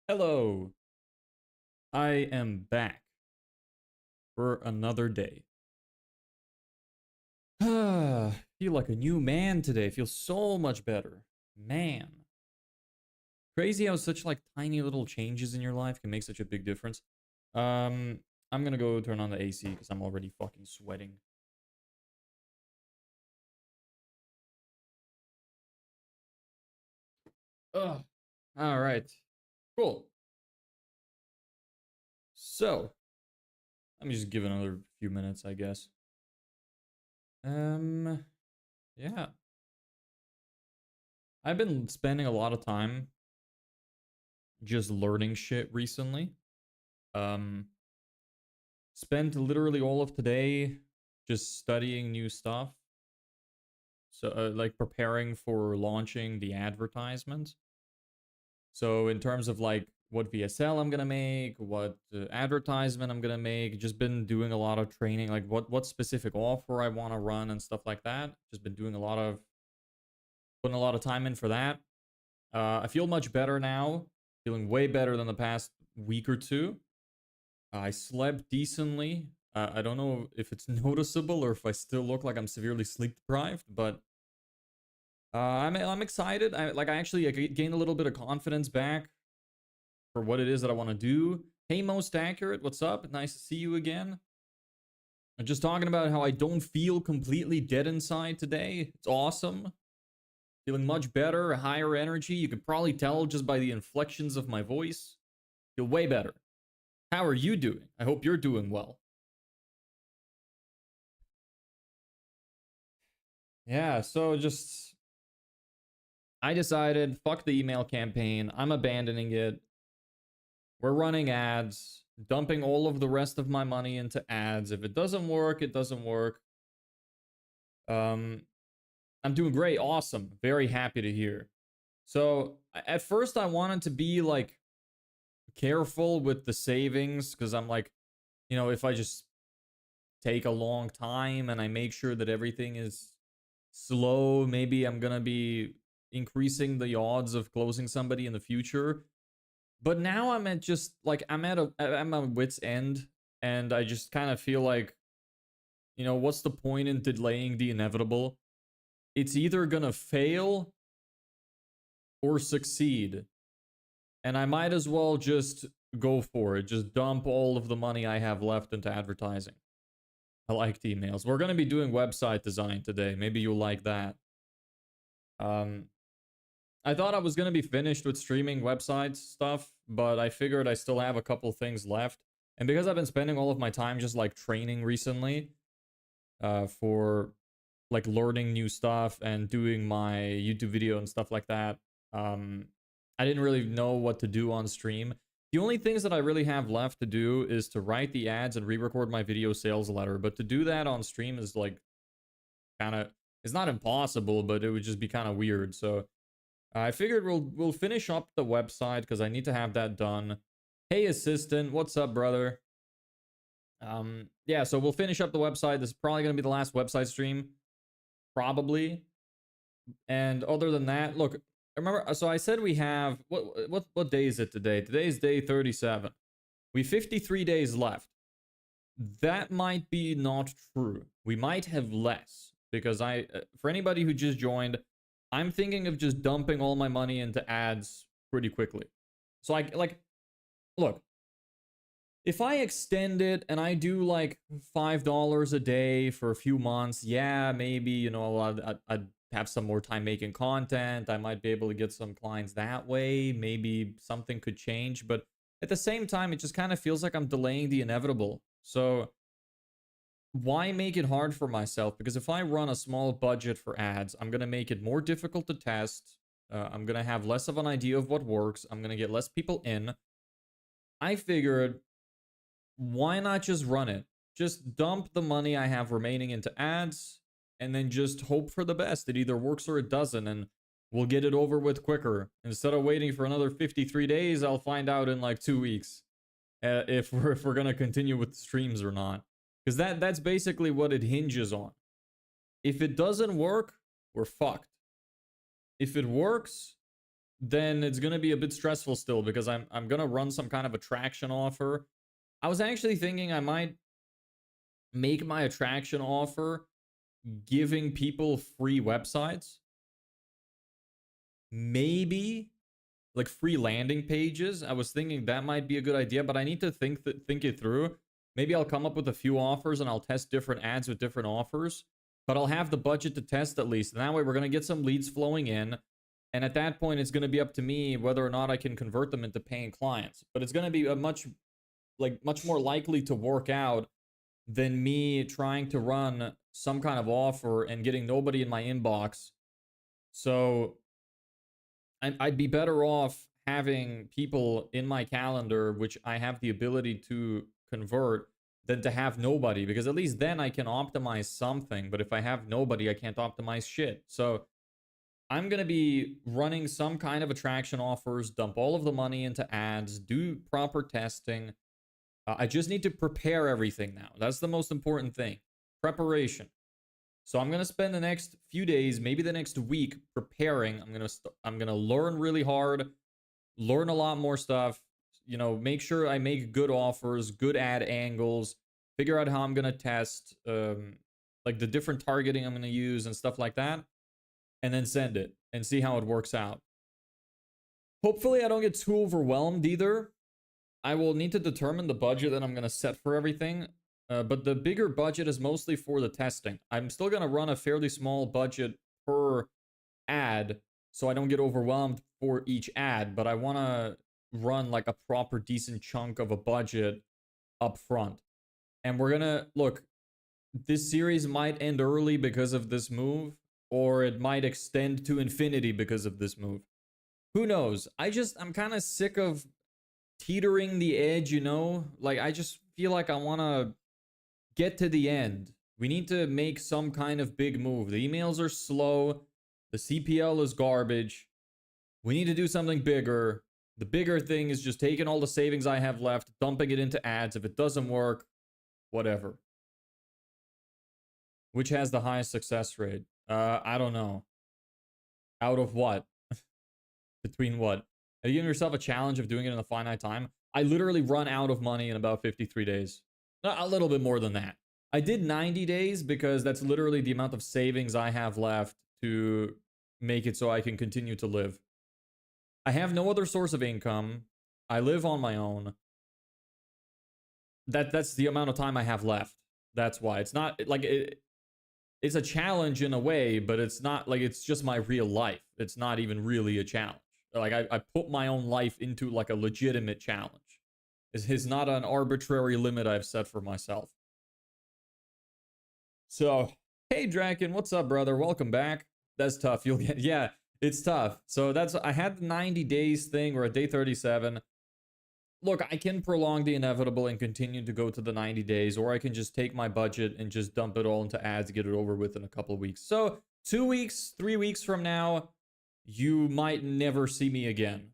Hello, I am back for another day. Feel like a new man today. Feel so much better. Man. Crazy how such like tiny little changes in your life can make such a big difference. I'm gonna go turn on the AC because I'm already fucking sweating. Ugh. Alright. Cool. So, let me just give another few minutes, I guess. Yeah. I've been spending a lot of time just learning shit recently. Um, Spent literally all of today just studying new stuff. So, like preparing for launching the advertisement. So, in terms of like what VSL I'm gonna make, what advertisement I'm gonna make, just been doing a lot of training, like what specific offer I want to run and stuff like that. Just been doing a lot of putting a lot of time in for that. I feel much better now, feeling way better than the past week or two. I slept decently. I don't know if it's noticeable or if I still look like I'm severely sleep deprived, but I'm excited. I actually gained a little bit of confidence back for what it is that I want to do. Hey, most accurate, what's up? Nice to see you again. I'm just talking about how I don't feel completely dead inside today. It's awesome. Feeling much better, higher energy. You could probably tell just by the inflections of my voice. Feel way better. How are you doing? I hope you're doing well. Yeah, so just I decided, fuck the email campaign. I'm abandoning it. We're running ads, dumping all of the rest of my money into ads. If it doesn't work, it doesn't work. Um, I'm doing great. Awesome. Very happy to hear. So at first I wanted to be like careful with the savings because I'm like, if I just take a long time and I make sure that everything is slow, maybe I'm gonna be increasing the odds of closing somebody in the future. But now I'm at just like I'm at wit's end, and I just kind of feel like, what's the point in delaying the inevitable? It's either gonna fail or succeed, and I might as well just go for it. Just dump all of the money I have left into advertising. I liked emails. We're gonna be doing website design today. Maybe you'll like that. Um, I thought I was gonna be finished with streaming website stuff, but I figured I still have a couple things left. And because I've been spending all of my time just like training recently, for like learning new stuff and doing my YouTube video and stuff like that, I didn't really know what to do on stream. The only things that I really have left to do is to write the ads and re-record my video sales letter. But to do that on stream is like kind of, it's not impossible, but it would just be kind of weird. So I figured we'll finish up the website because I need to have that done. Hey assistant, what's up, brother? Yeah, so we'll finish up the website. This is probably gonna be the last website stream, probably. And other than that, look, remember, so I said we have what day is it today? Today is day 37. We 53 days left. That might be not true. We might have less because for anybody who just joined, I'm thinking of just dumping all my money into ads pretty quickly. So I like, look, if I extend it and I do like $5 a day for a few months, yeah, maybe, I'd have some more time making content. I might be able to get some clients that way. Maybe something could change. But at the same time, it just kind of feels like I'm delaying the inevitable. So why make it hard for myself? Because if I run a small budget for ads, I'm going to make it more difficult to test. I'm going to have less of an idea of what works. I'm going to get less people in. I figured, why not just run it? Just dump the money I have remaining into ads and then just hope for the best. It either works or it doesn't, and we'll get it over with quicker. Instead of waiting for another 53 days, I'll find out in like 2 weeks if we're gonna continue with the streams or not. Because that's basically what it hinges on. If it doesn't work, we're fucked. If it works, then it's gonna be a bit stressful still because I'm gonna run some kind of attraction offer. I was actually thinking I might make my attraction offer giving people free websites. Maybe like free landing pages. I was thinking that might be a good idea, but I need to think it through. Maybe I'll come up with a few offers and I'll test different ads with different offers, but I'll have the budget to test at least. And that way we're going to get some leads flowing in. And at that point, it's going to be up to me whether or not I can convert them into paying clients. But it's going to be a much more likely to work out than me trying to run some kind of offer and getting nobody in my inbox. So I'd be better off having people in my calendar, which I have the ability to convert, than to have nobody, because at least then I can optimize something. But if I have nobody, I can't optimize shit. So I'm going to be running some kind of attraction offers, dump all of the money into ads, do proper testing. I just need to prepare everything now. That's the most important thing. Preparation. So I'm going to spend the next few days, maybe the next week preparing. I'm going to learn really hard, learn a lot more stuff, you know, make sure I make good offers, good ad angles, figure out how I'm going to test like the different targeting I'm going to use and stuff like that, and then send it and see how it works out. Hopefully I don't get too overwhelmed either. I will need to determine the budget that I'm going to set for everything. But the bigger budget is mostly for the testing. I'm still going to run a fairly small budget per ad so I don't get overwhelmed for each ad, but I want to run like a proper decent chunk of a budget up front. And we're going to, look, this series might end early because of this move, or it might extend to infinity because of this move. Who knows? I'm kind of sick of teetering the edge, you know? Like, I just feel like I want to get to the end. We need to make some kind of big move. The emails are slow. The CPL is garbage. We need to do something bigger. The bigger thing is just taking all the savings I have left, dumping it into ads. If it doesn't work, whatever. Which has the highest success rate? I don't know. Out of what? Between what? Are you giving yourself a challenge of doing it in a finite time? I literally run out of money in about 53 days. A little bit more than that. I did 90 days because that's literally the amount of savings I have left to make it so I can continue to live. I have no other source of income. I live on my own. That's the amount of time I have left. That's why. It's not like it's a challenge in a way, but it's not like it's just my real life. It's not even really a challenge. Like I put my own life into like a legitimate challenge. It's not an arbitrary limit I've set for myself. So, hey Draken, what's up, brother? Welcome back. That's tough. You'll get, yeah, it's tough. So I had the 90 days thing. We're at day 37. Look, I can prolong the inevitable and continue to go to the 90 days, or I can just take my budget and just dump it all into ads, get it over with in a couple of weeks. So 2 weeks, 3 weeks from now, you might never see me again.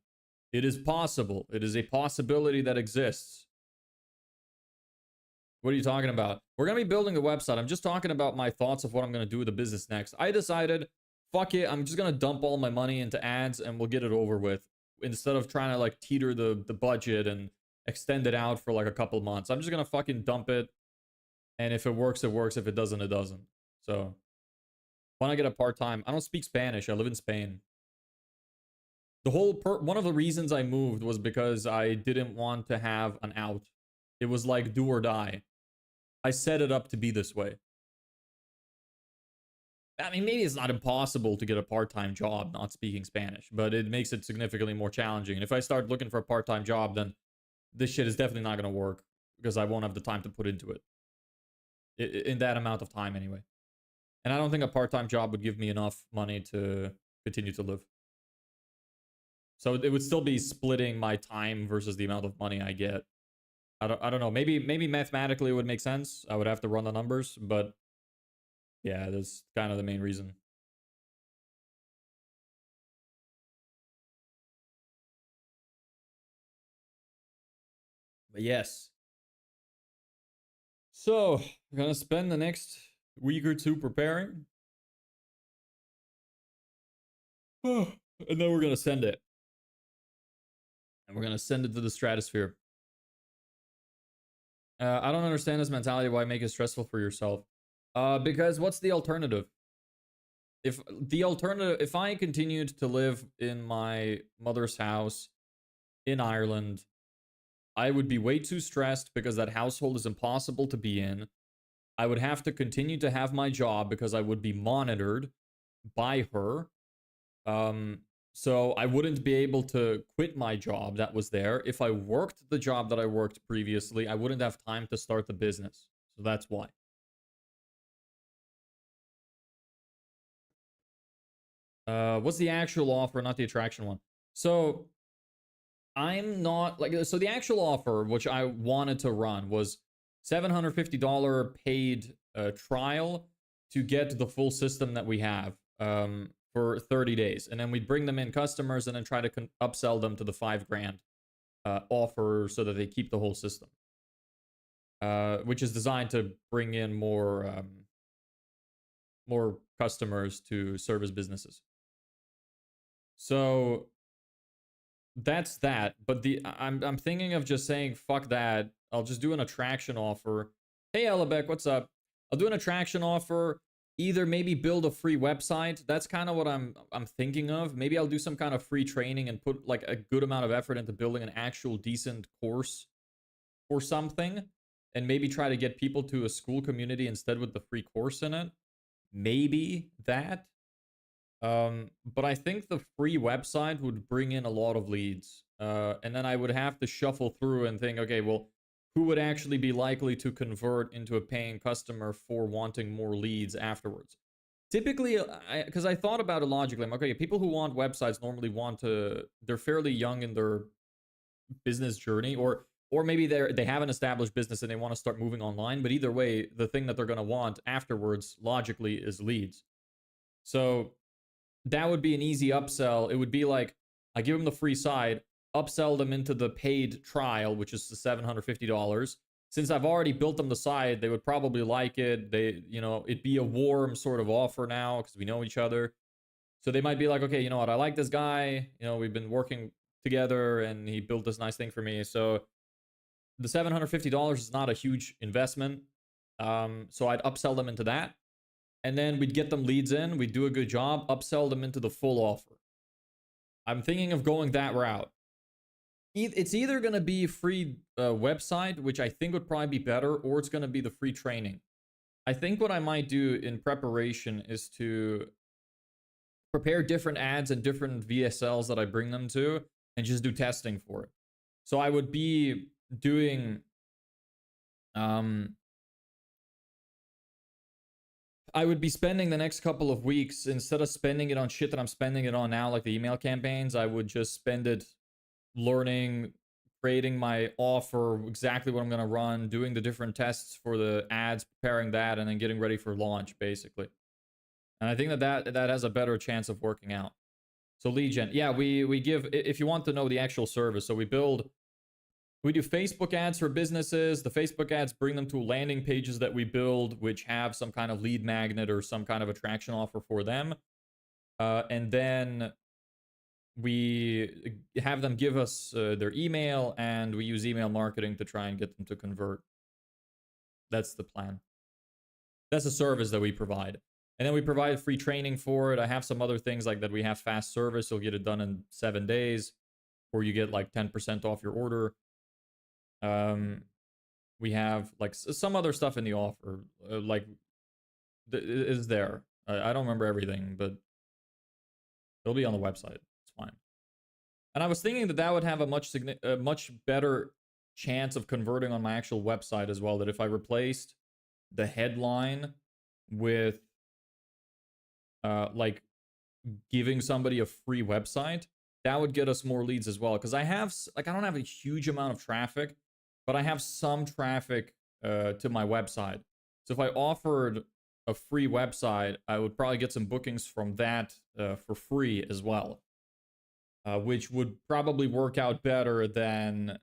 It is possible. It is a possibility that exists. What are you talking about? We're going to be building the website. I'm just talking about my thoughts of what I'm going to do with the business next. I decided, fuck it, I'm just going to dump all my money into ads and we'll get it over with. Instead of trying to like teeter the budget and extend it out for like a couple months. I'm just going to fucking dump it. And if it works, it works. If it doesn't, it doesn't. So when I get a part-time, I don't speak Spanish. I live in Spain. The whole one of the reasons I moved was because I didn't want to have an out. It was like do or die. I set it up to be this way. I mean, maybe it's not impossible to get a part-time job not speaking Spanish, but it makes it significantly more challenging. And if I start looking for a part-time job, then this shit is definitely not going to work because I won't have the time to put into it. In that amount of time anyway. And I don't think a part-time job would give me enough money to continue to live. So it would still be splitting my time versus the amount of money I get. I don't know. Maybe mathematically it would make sense. I would have to run the numbers, but yeah, that's kind of the main reason. But yes. So, I'm gonna spend the next week or two preparing. And then we're gonna send it. And we're going to send it to the stratosphere. I don't understand this mentality. Why make it stressful for yourself? Because what's the alternative? If I continued to live in my mother's house in Ireland, I would be way too stressed because that household is impossible to be in. I would have to continue to have my job because I would be monitored by her. So I wouldn't be able to quit my job that was there. If I worked the job that I worked previously, I wouldn't have time to start the business. So that's why. What's the actual offer, not the attraction one? So I'm not like, so the actual offer, which I wanted to run, was $750 paid trial to get the full system that we have for 30 days. And then we'd bring them in customers and then try to upsell them to the $5,000 offer so that they keep the whole system, which is designed to bring in more customers to service businesses. So that's that. But I'm thinking of just saying fuck that. I'll just do an attraction offer. Hey Ellebeck, what's up? I'll do an attraction offer. Either maybe build a free website. That's kind of what I'm thinking of. Maybe I'll do some kind of free training and put like a good amount of effort into building an actual decent course or something, and maybe try to get people to a school community instead with the free course in it. Maybe that. But I think the free website would bring in a lot of leads. And then I would have to shuffle through and think, okay, well, who would actually be likely to convert into a paying customer for wanting more leads afterwards? Typically, because I thought about it logically, I'm okay, people who want websites normally they're fairly young in their business journey, or maybe they have an established business and they want to start moving online. But either way, the thing that they're going to want afterwards, logically, is leads. So that would be an easy upsell. It would be like, I give them the free side, upsell them into the paid trial, which is the $750. Since I've already built them the side, they would probably like it. It'd be a warm sort of offer now because we know each other. So they might be like, okay, you know what? I like this guy. We've been working together and he built this nice thing for me. So the $750 is not a huge investment. So I'd upsell them into that. And then we'd get them leads in, we'd do a good job, upsell them into the full offer. I'm thinking of going that route. It's either going to be free website, which I think would probably be better, or it's going to be the free training. I think what I might do in preparation is to prepare different ads and different VSLs that I bring them to and just do testing for it. So I would be doing I would be spending the next couple of weeks, instead of spending it on shit that I'm spending it on now, like the email campaigns, I would just spend it learning, creating my offer, exactly what I'm going to run, doing the different tests for the ads, preparing that, and then getting ready for launch, basically. And I think that has a better chance of working out. So lead gen. Yeah, we give, if you want to know the actual service, so we do Facebook ads for businesses. The Facebook ads bring them to landing pages that we build, which have some kind of lead magnet or some kind of attraction offer for them. And then we have them give us their email, and we use email marketing to try and get them to convert. That's the plan. That's a service that we provide. And then we provide free training for it. I have some other things like that. We have fast service. You'll get it done in 7 days, or you get like 10% off your order. We have like some other stuff in the offer, is there. I don't remember everything, but it'll be on the website. It's fine. And I was thinking that would have a much better chance of converting on my actual website as well. That if I replaced the headline with like giving somebody a free website, that would get us more leads as well. Because I don't have a huge amount of traffic, but I have some traffic to my website. So if I offered a free website, I would probably get some bookings from that for free as well, which would probably work out better than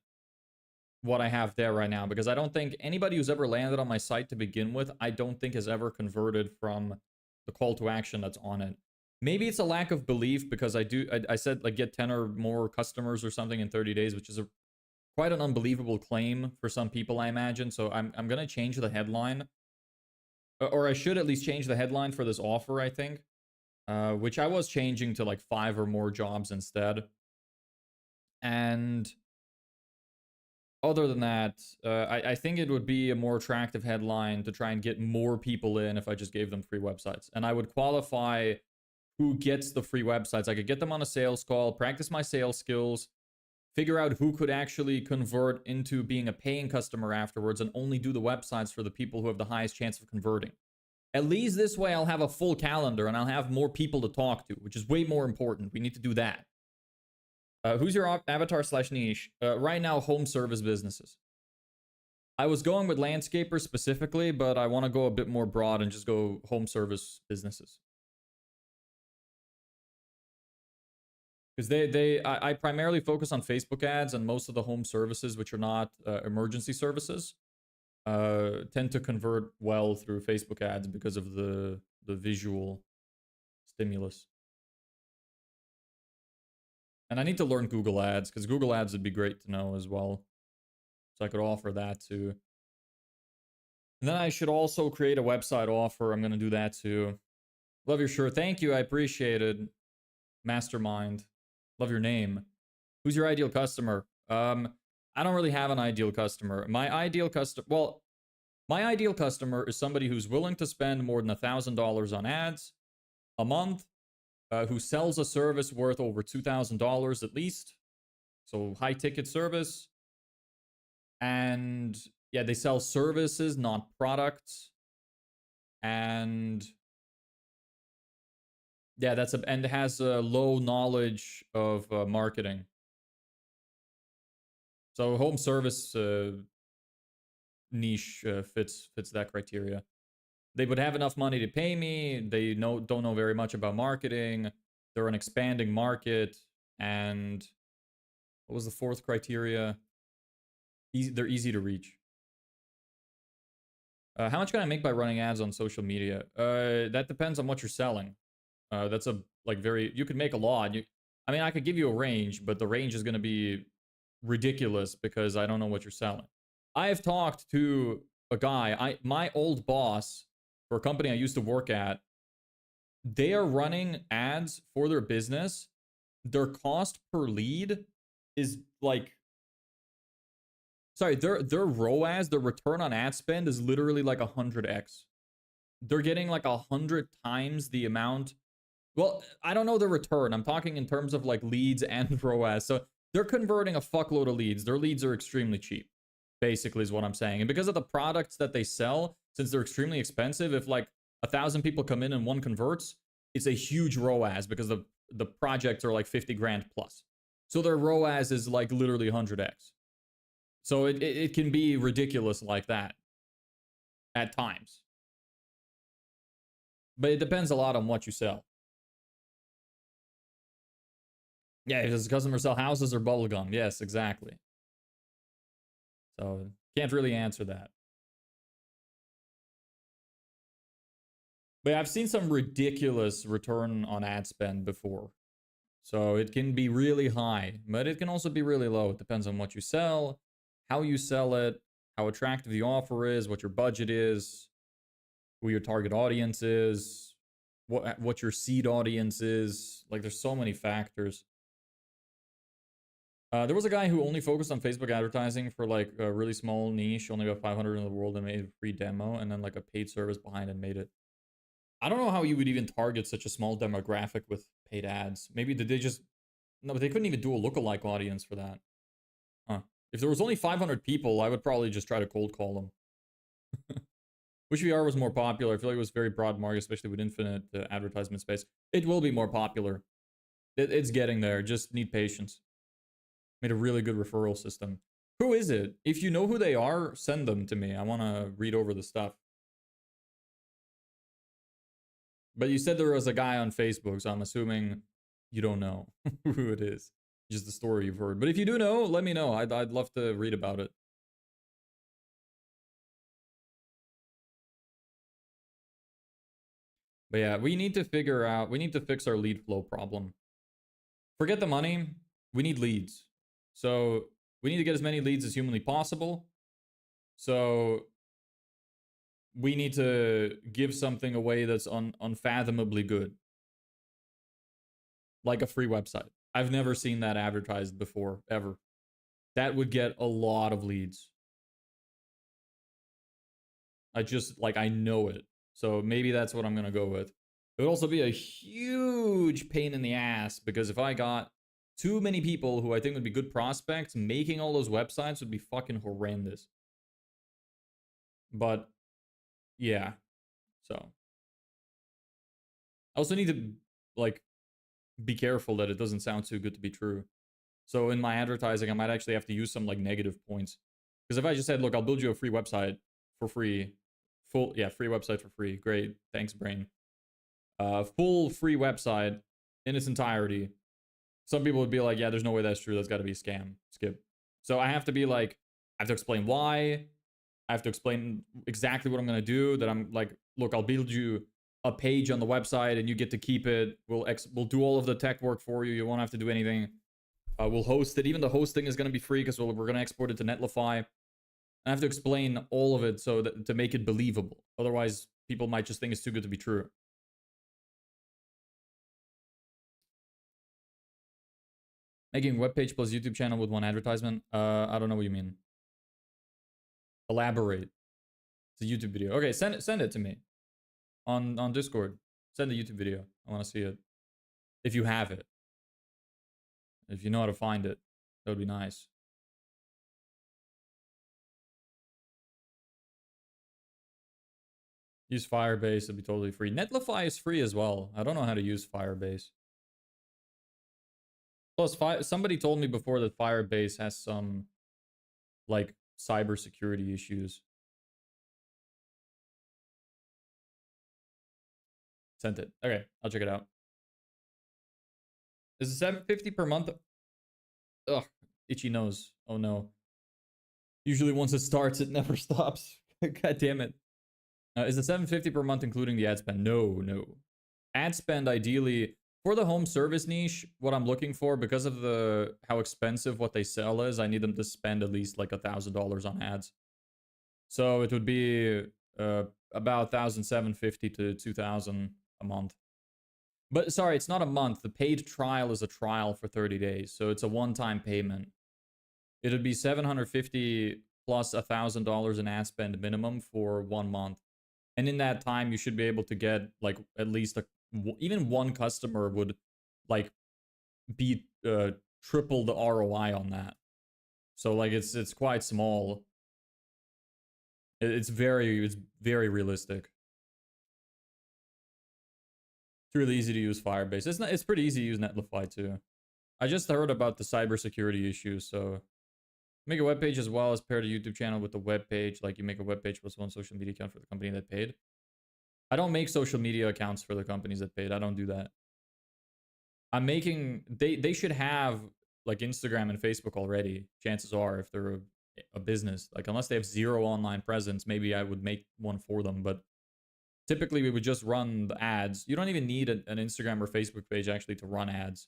what I have there right now. Because I don't think anybody who's ever landed on my site to begin with, I don't think has ever converted from the call to action that's on it. Maybe it's a lack of belief because I said like get 10 or more customers or something in 30 days, which is quite an unbelievable claim for some people, I imagine. So I'm gonna change the headline, or I should at least change the headline for this offer, I think, which I was changing to like 5 or more jobs instead. And other than that, I think it would be a more attractive headline to try and get more people in if I just gave them free websites. And I would qualify who gets the free websites. I could get them on a sales call, practice my sales skills, figure out who could actually convert into being a paying customer afterwards, and only do the websites for the people who have the highest chance of converting. At least this way I'll have a full calendar and I'll have more people to talk to, which is way more important. We need to do that. Who's your avatar slash niche? Right now, home service businesses. I was going with landscapers specifically, but I want to go a bit more broad and just go home service businesses. Because I primarily focus on Facebook ads, and most of the home services, which are not emergency services, tend to convert well through Facebook ads because of the visual stimulus. And I need to learn Google Ads, because Google Ads would be great to know as well. So I could offer that too. And then I should also create a website offer. I'm going to do that too. Love your shirt. Thank you. I appreciate it. Mastermind. Love your name. Who's your ideal customer? I don't really have an ideal customer. My ideal customer is somebody who's willing to spend more than $1,000 on ads a month, who sells a service worth over $2,000 at least. So high ticket service. And yeah, they sell services, not products. And yeah, and it has a low knowledge of marketing. So home service niche fits that criteria. They would have enough money to pay me. They don't know very much about marketing. They're an expanding market. And what was the fourth criteria? They're easy to reach. How much can I make by running ads on social media? That depends on what you're selling. That's a you could make a lot. I mean, I could give you a range, but the range is going to be ridiculous because I don't know what you're selling. I have talked to a guy, my old boss for a company I used to work at. They are running ads for their business. Their cost per lead is like, sorry, their ROAS, their return on ad spend is literally like 100x. They're getting like 100 times the amount. Well, I don't know the return. I'm talking in terms of like leads and ROAS. So they're converting a fuckload of leads. Their leads are extremely cheap, basically is what I'm saying. And because of the products that they sell, since they're extremely expensive, if like 1,000 people come in and one converts, it's a huge ROAS because the projects are like 50 grand plus. So their ROAS is like literally 100x. So it can be ridiculous like that at times. But it depends a lot on what you sell. Yeah, does the customer sell houses or bubblegum? Yes, exactly. So can't really answer that. But I've seen some ridiculous return on ad spend before. So it can be really high, but it can also be really low. It depends on what you sell, how you sell it, how attractive the offer is, what your budget is, who your target audience is, what your seed audience is. Like, there's so many factors. There was a guy who only focused on Facebook advertising for like a really small niche, only about 500 in the world, and made a free demo, and then like a paid service behind and made it. I don't know how you would even target such a small demographic with paid ads. Maybe did they just... No, but they couldn't even do a lookalike audience for that. Huh. If there was only 500 people, I would probably just try to cold call them. Which VR was more popular? I feel like it was very broad market, especially with infinite advertisement space. It will be more popular. It's getting there. Just need patience. Made a really good referral system. Who is it? If you know who they are, send them to me. I want to read over the stuff. But you said there was a guy on Facebook, so I'm assuming you don't know who it is. Just the story you've heard. But if you do know, let me know. I'd love to read about it. But yeah, we need to figure out, we need to fix our lead flow problem. Forget the money, we need leads. So we need to get as many leads as humanly possible. So we need to give something away that's unfathomably good. Like a free website. I've never seen that advertised before, ever. That would get a lot of leads. I just, like, I know it. So maybe that's what I'm going to go with. It would also be a huge pain in the ass because if I got too many people who I think would be good prospects, making all those websites would be fucking horrendous. But yeah, so I also need to, like, be careful that it doesn't sound too good to be true. So in my advertising, I might actually have to use some like negative points. Because if I just said, look, I'll build you a free website for free, free website for free. Great, thanks, brain. Full free website in its entirety. Some people would be like, yeah, there's no way that's true. That's got to be a scam. Skip. So I have to be like, I have to explain why. I have to explain exactly what I'm going to do. That I'm like, look, I'll build you a page on the website and you get to keep it. We'll do all of the tech work for you. You won't have to do anything. We'll host it. Even the hosting is going to be free because we're going to export it to Netlify. I have to explain all of it so that to make it believable. Otherwise, people might just think it's too good to be true. Making web page plus YouTube channel with one advertisement. I don't know what you mean. Elaborate. It's a YouTube video. Okay, send it to me on Discord. Send the YouTube video. I want to see it. If you have it. If you know how to find it, that would be nice. Use Firebase, it'd be totally free. Netlify is free as well. I don't know how to use Firebase. Plus, somebody told me before that Firebase has some, like, cybersecurity issues. Sent it. Okay, I'll check it out. Is it $7.50 per month? Ugh, itchy nose. Oh no. Usually once it starts, it never stops. God damn it. Is it $7.50 per month including the ad spend? No, no. Ad spend ideally for the home service niche. What I'm looking for, because of how expensive what they sell is, I need them to spend at least like $1,000 on ads. So it would be about $1,750 to $2,000 a month. But sorry, it's not a month. The paid trial is a trial for 30 days, so it's a one-time payment. It'd be $750 plus $1,000 in ad spend minimum for 1 month. And in that time, you should be able to get like at least even one customer would like be triple the ROI on that. So like it's quite small. It's very realistic. It's really easy to use Firebase. It's pretty easy to use Netlify too. I just heard about the cybersecurity issues, so make a web page as well as pair the YouTube channel with the web page. Like you make a web page plus one social media account for the company that paid. I don't make social media accounts for the companies that paid. I don't do that. I'm making they should have like Instagram and Facebook already. Chances are, if they're a business, like unless they have zero online presence, maybe I would make one for them. But typically, we would just run the ads. You don't even need an Instagram or Facebook page actually to run ads.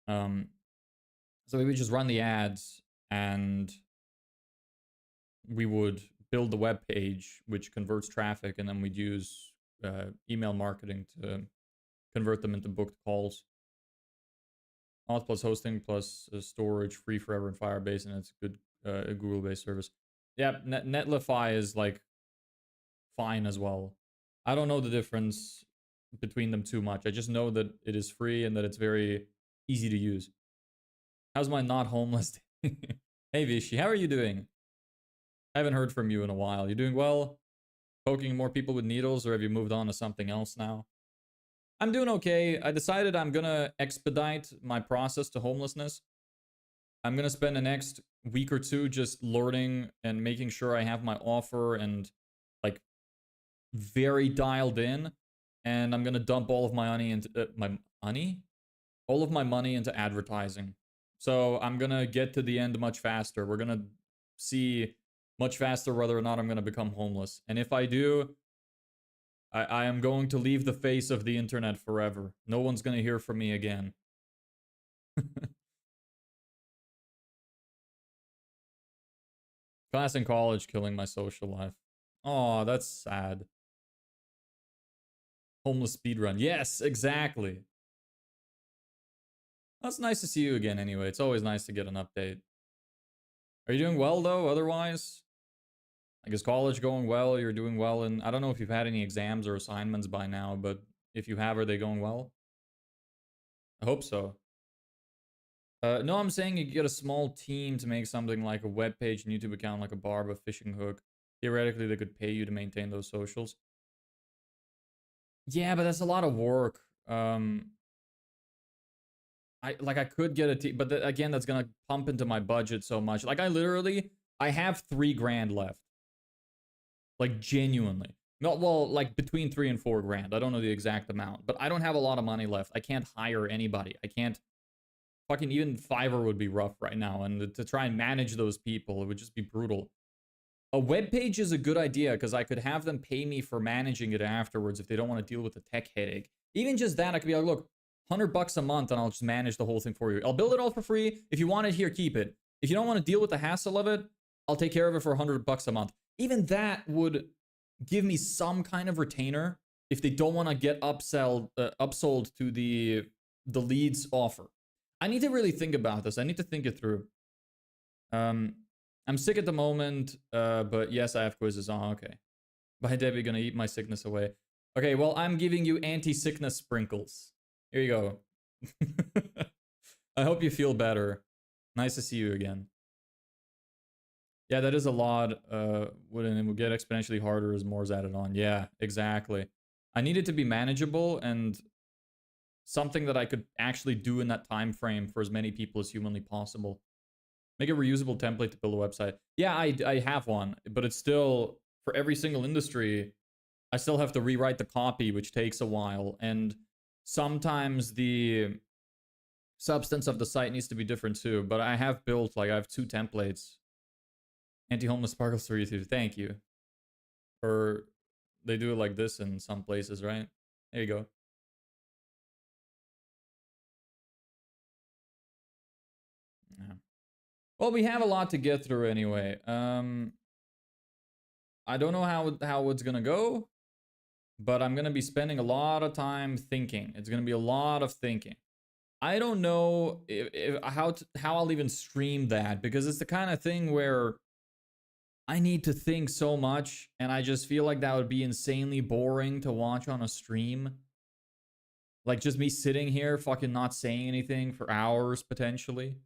So we would just run the ads and we would build the web page, which converts traffic, and then we'd use email marketing to convert them into booked calls. Auth plus hosting plus storage, free forever in Firebase, and it's a good Google-based service. Yeah, Netlify is like fine as well. I don't know the difference between them too much. I just know that it is free and that it's very easy to use. How's my not homeless? Hey Vishy, how are you doing? I haven't heard from you in a while. You doing well? Poking more people with needles, or have you moved on to something else now? I'm doing okay. I decided I'm gonna expedite my process to homelessness. I'm gonna spend the next week or two just learning and making sure I have my offer and like very dialed in. And I'm gonna dump all of my money into all of my money into advertising. So I'm gonna get to the end much faster. We're gonna see much faster whether or not I'm gonna become homeless. And if I do, I am going to leave the face of the internet forever. No one's gonna hear from me again. Class in college killing my social life. Oh, that's sad. Homeless speedrun. Yes, exactly. That's nice to see you again anyway. It's always nice to get an update. Are you doing well though, otherwise? Like, is college going well? You're doing well, and I don't know if you've had any exams or assignments by now, but if you have, are they going well? I hope so. No, I'm saying you get a small team to make something like a web page and YouTube account, like a barb, a fishing hook. Theoretically, they could pay you to maintain those socials. Yeah, but that's a lot of work. I could get a team, but again, that's gonna pump into my budget so much. Like I have 3 grand left. Like genuinely. No, well, like between 3 and 4 grand. I don't know the exact amount, but I don't have a lot of money left. I can't hire anybody. I can't fucking even Fiverr would be rough right now, and to try and manage those people, it would just be brutal. A web page is a good idea because I could have them pay me for managing it afterwards if they don't want to deal with the tech headache. Even just that, I could be like, look, $100 a month, and I'll just manage the whole thing for you. I'll build it all for free. If you want it here, keep it. If you don't want to deal with the hassle of it, I'll take care of it for $100 a month. Even that would give me some kind of retainer if they don't want to get upsold to the leads offer. I need to really think about this. I need to think it through. I'm sick at the moment, but yes, I have quizzes. Oh, okay. Bye, Debbie. Gonna eat my sickness away. Okay, well, I'm giving you anti-sickness sprinkles. Here you go. I hope you feel better. Nice to see you again. Yeah, that is a lot. It will get exponentially harder as more is added on. Yeah, exactly. I need it to be manageable and something that I could actually do in that time frame for as many people as humanly possible. Make a reusable template to build a website. Yeah, I have one, but it's still, for every single industry, I still have to rewrite the copy, which takes a while. And sometimes the substance of the site needs to be different too. But I have built, like, I have 2 templates. Anti-homeless sparkles for YouTube. Thank you. Or they do it like this in some places, right? There you go. Yeah. Well, we have a lot to get through anyway. I don't know how it's gonna go, but I'm gonna be spending a lot of time thinking. It's gonna be a lot of thinking. I don't know how I'll even stream that, because it's the kind of thing where I need to think so much, and I just feel like that would be insanely boring to watch on a stream. Like, just me sitting here fucking not saying anything for hours potentially.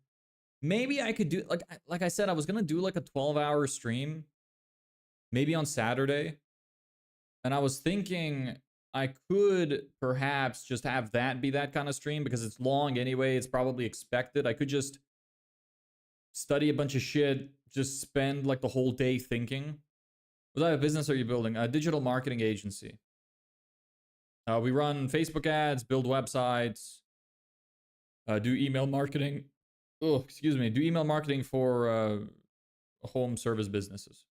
Maybe I could do, like I said, I was gonna do like a 12-hour stream, maybe on Saturday. And I was thinking I could perhaps just have that be that kind of stream, because it's long anyway. It's probably expected. I could just study a bunch of shit, just spend like the whole day thinking. What type of business are you building? A digital marketing agency. We run Facebook ads, build websites, do email marketing. Oh, excuse me. Do email marketing for home service businesses.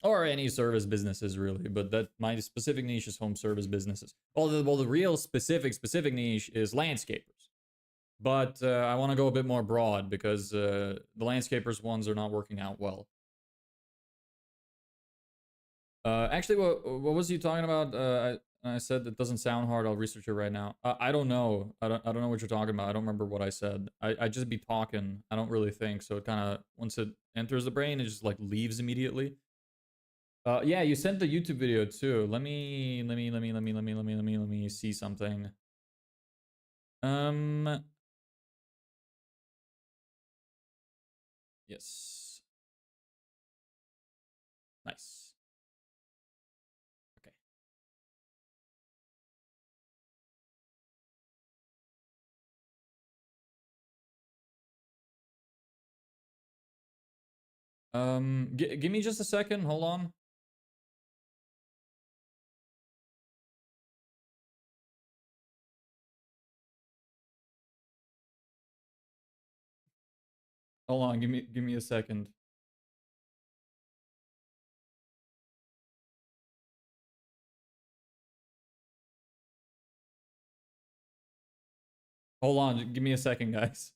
Or any service businesses, really, but that my specific niche is home service businesses. Well, the real specific niche is landscapers. But I want to go a bit more broad, because the landscapers ones are not working out well. Actually, what was you talking about? I said it doesn't sound hard. I'll research it right now. I don't know. I don't know what you're talking about. I don't remember what I said. I just be talking. I don't really think. So it kind of, once it enters the brain, it just like leaves immediately. Yeah, you sent the YouTube video too. Let me see something. Yes. Nice. Okay. Give me just a second. Hold on. Hold on. Give me a second. Hold on, give me a second, guys.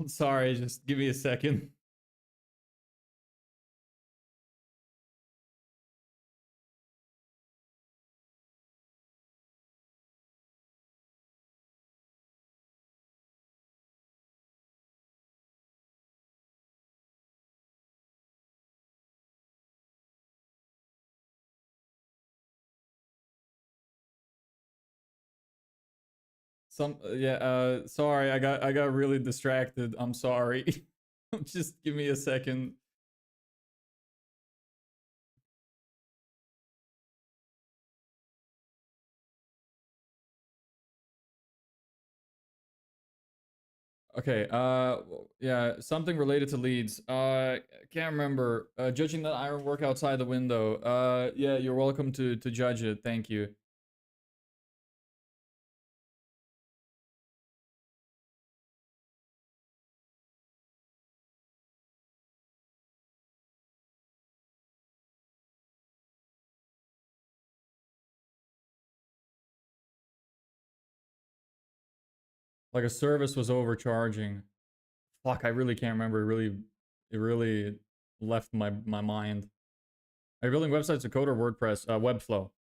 I'm sorry, just give me a second. Sorry, I got really distracted. I'm sorry. Just give me a second. Okay, yeah, something related to leads. Can't remember. Judging that ironwork outside the window. Yeah, you're welcome to judge it. Thank you. Like a service was overcharging. Fuck, I really can't remember. It really left my mind. Are you building websites to code or WordPress? Webflow.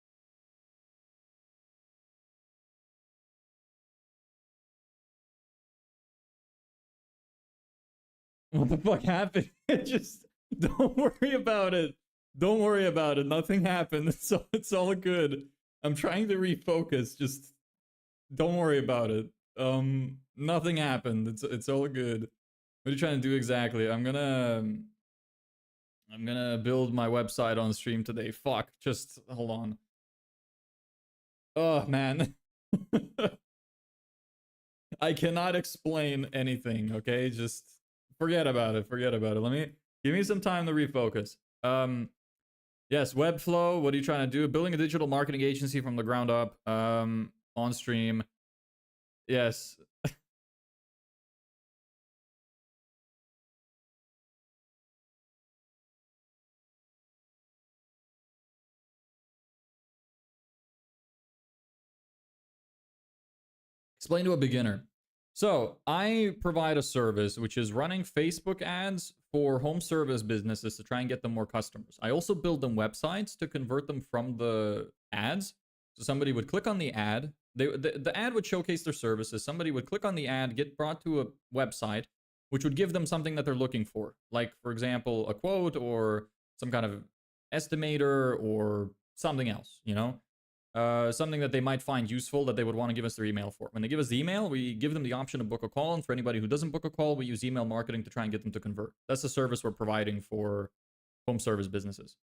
What the fuck happened? Just don't worry about it. Don't worry about it. Nothing happened. It's all good. I'm trying to refocus. Just don't worry about it. Nothing happened. It's all good. What are you trying to do exactly? I'm gonna build my website on stream today. Fuck. Just hold on. Oh man. I cannot explain anything, okay? Just forget about it. Forget about it. Give me some time to refocus. Yes, Webflow, what are you trying to do? Building a digital marketing agency from the ground up, on stream. Yes. Explain to a beginner. So, I provide a service which is running Facebook ads for home service businesses to try and get them more customers. I also build them websites to convert them from the ads. So somebody would click on the ad. The ad would showcase their services. Somebody would click on the ad, get brought to a website, which would give them something that they're looking for. Like, for example, a quote or some kind of estimator or something else, you know? Something that they might find useful that they would want to give us their email for. When they give us the email, we give them the option to book a call. And for anybody who doesn't book a call, we use email marketing to try and get them to convert. That's the service we're providing for home service businesses.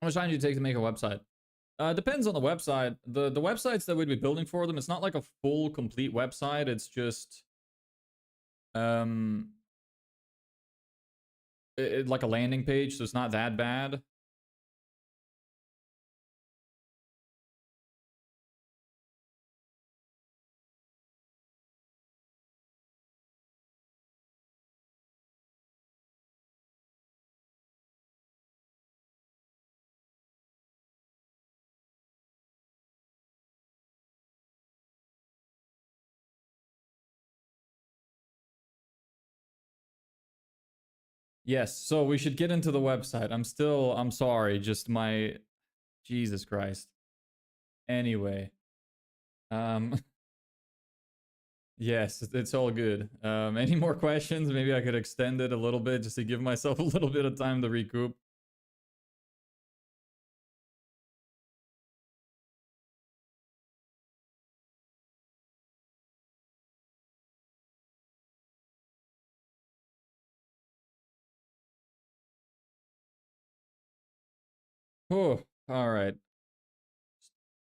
How much time do you take to make a website? Depends on the website. The websites that we'd be building for them, it's not like a full, complete website. It's just um, like a landing page, so it's not that bad. Yes, so we should get into the website. I'm sorry, just my Jesus Christ. Anyway, um Yes, it's all good. Any more questions? Maybe I could extend it a little bit just to give myself a little bit of time to recoup. Oh, all right.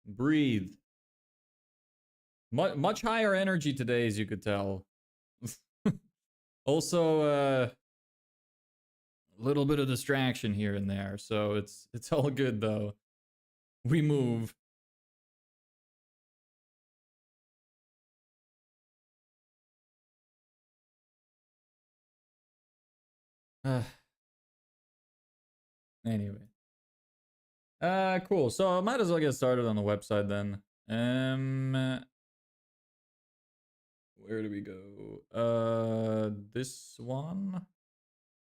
Breathe. Much higher energy today, as you could tell. Also, a little bit of distraction here and there, so it's all good though. We move. Anyway. Cool. So I might as well get started on the website then. Where do we go? This one.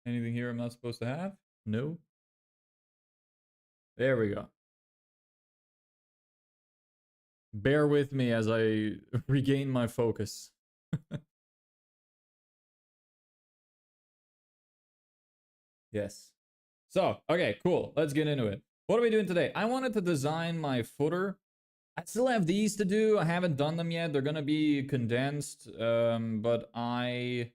Anything here I'm not supposed to have? No. There we go. Bear with me as I regain my focus. Yes. So, okay, cool. Let's get into it. What are we doing today? I wanted to design my footer. I still have these to do. I haven't done them yet. They're gonna be condensed, but I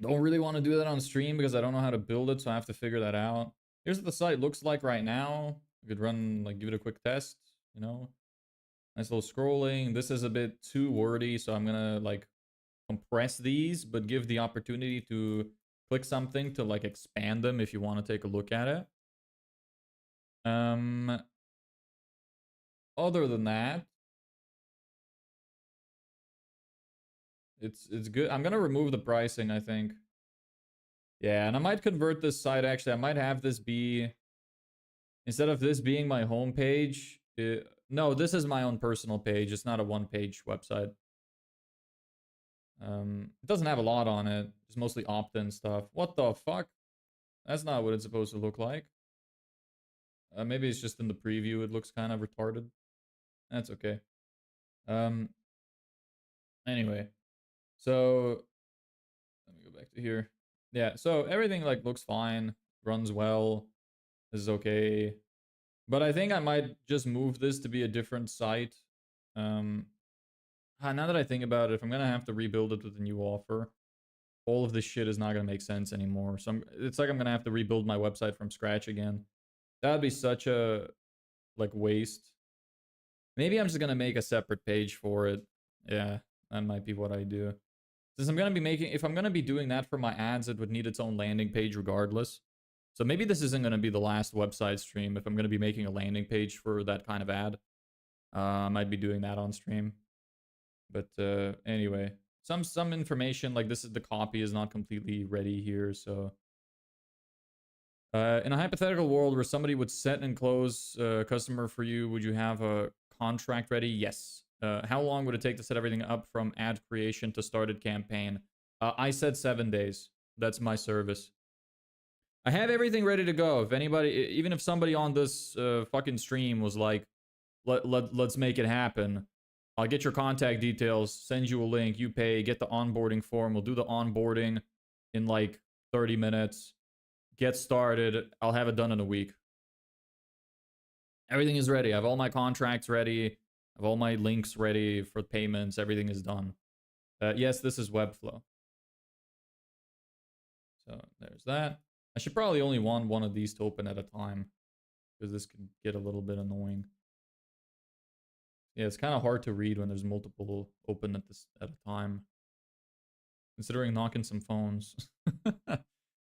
don't really want to do that on stream because I don't know how to build it, so I have to figure that out. Here's what the site looks like right now. I could run, like, give it a quick test, you know? Nice little scrolling. This is a bit too wordy, so I'm gonna, like, compress these, but give the opportunity to click something to, like, expand them if you want to take a look at it. Other than that, it's good. I'm gonna remove the pricing, I think. Yeah, and I might convert this site, actually. I might have this be, instead of this being my homepage, no, this is my own personal page. It's not a one-page website. It doesn't have a lot on it. It's mostly opt-in stuff. What the fuck? That's not what it's supposed to look like. Maybe it's just in the preview. It looks kind of retarded. That's okay. Anyway, so let me go back to here. Yeah, so everything, like, looks fine, runs well. This is okay. But I think I might just move this to be a different site. Now that I think about it, if I'm gonna have to rebuild it with a new offer, all of this shit is not gonna make sense anymore. So it's like I'm gonna have to rebuild my website from scratch again. That'd be such a, like, waste. Maybe I'm just gonna make a separate page for it. Yeah, that might be what I do. Since I'm gonna be making, if I'm gonna be doing that for my ads, it would need its own landing page regardless. So maybe this isn't gonna be the last website stream if I'm gonna be making a landing page for that kind of ad. I might be doing that on stream. But anyway, some information, like, this is, the copy is not completely ready here, so in a hypothetical world where somebody would set and close a customer for you, would you have a contract ready? Yes. How long would it take to set everything up from ad creation to started campaign? I said 7 days. That's my service. I have everything ready to go. If anybody, even if somebody on this fucking stream was like, let's make it happen, I'll get your contact details, send you a link, you pay, get the onboarding form. We'll do the onboarding in like 30 minutes. Get started. I'll have it done in a week. Everything is ready. I have all my contracts ready. I have all my links ready for payments. Everything is done. Yes, this is Webflow. So there's that. I should probably only want one of these to open at a time, because this could get a little bit annoying. Yeah, it's kind of hard to read when there's multiple open at a time. Considering knocking some phones.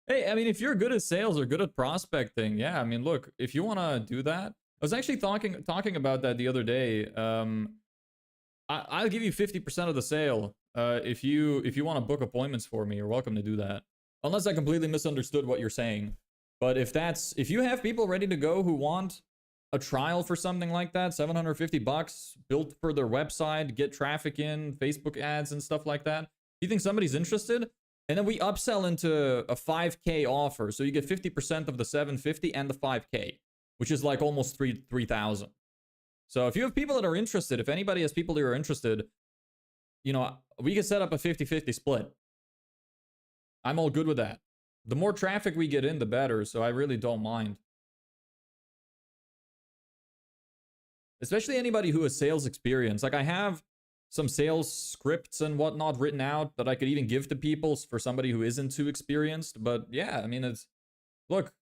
Hey, I mean, if you're good at sales or good at prospecting, yeah, I mean, look, if you want to do that, I was actually talking about that the other day. I'll give you 50% of the sale. If you want to book appointments for me, you're welcome to do that. Unless I completely misunderstood what you're saying. But if you have people ready to go who want a trial for something like that, $750 built for their website, get traffic in, Facebook ads and stuff like that. You think somebody's interested? And then we upsell into a 5K offer. So you get 50% of the 750 and the 5K, which is like almost 3,000. So if you have people that are interested, if anybody has people that are interested, you know, we could set up a 50-50 split. I'm all good with that. The more traffic we get in, the better, so I really don't mind. Especially anybody who has sales experience. Like, I have some sales scripts and whatnot written out that I could even give to people for somebody who isn't too experienced. But yeah, I mean, it's... Look,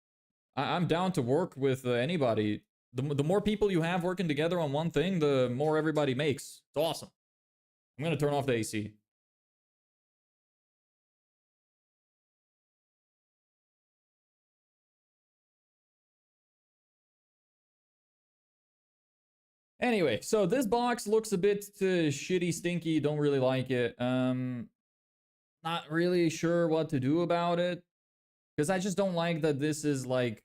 I'm down to work with anybody. The more people you have working together on one thing, the more everybody makes. It's awesome. I'm gonna turn off the AC. Anyway, so this box looks a bit shitty, stinky. Don't really like it. Not really sure what to do about it. Because I just don't like that this is like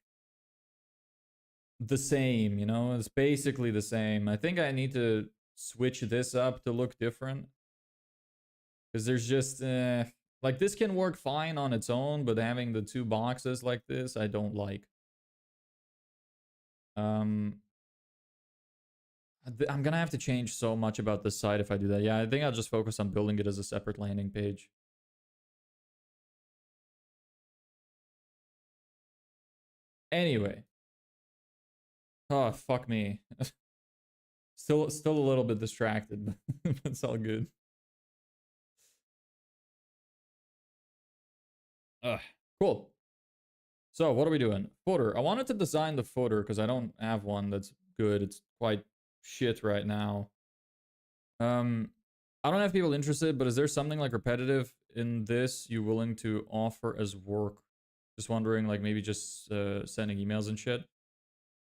the same, you know? It's basically the same. I think I need to switch this up to look different. Because there's just... like, this can work fine on its own, but having the two boxes like this, I don't like. I'm gonna have to change so much about this site if I do that. Yeah, I think I'll just focus on building it as a separate landing page. Anyway. Oh, fuck me. Still a little bit distracted, but it's all good. Cool. So, what are we doing? Footer. I wanted to design the footer because I don't have one that's good. It's quite shit right now. I don't have people interested, but is there something like repetitive in this you willing to offer as work? Just wondering, like maybe just sending emails and shit.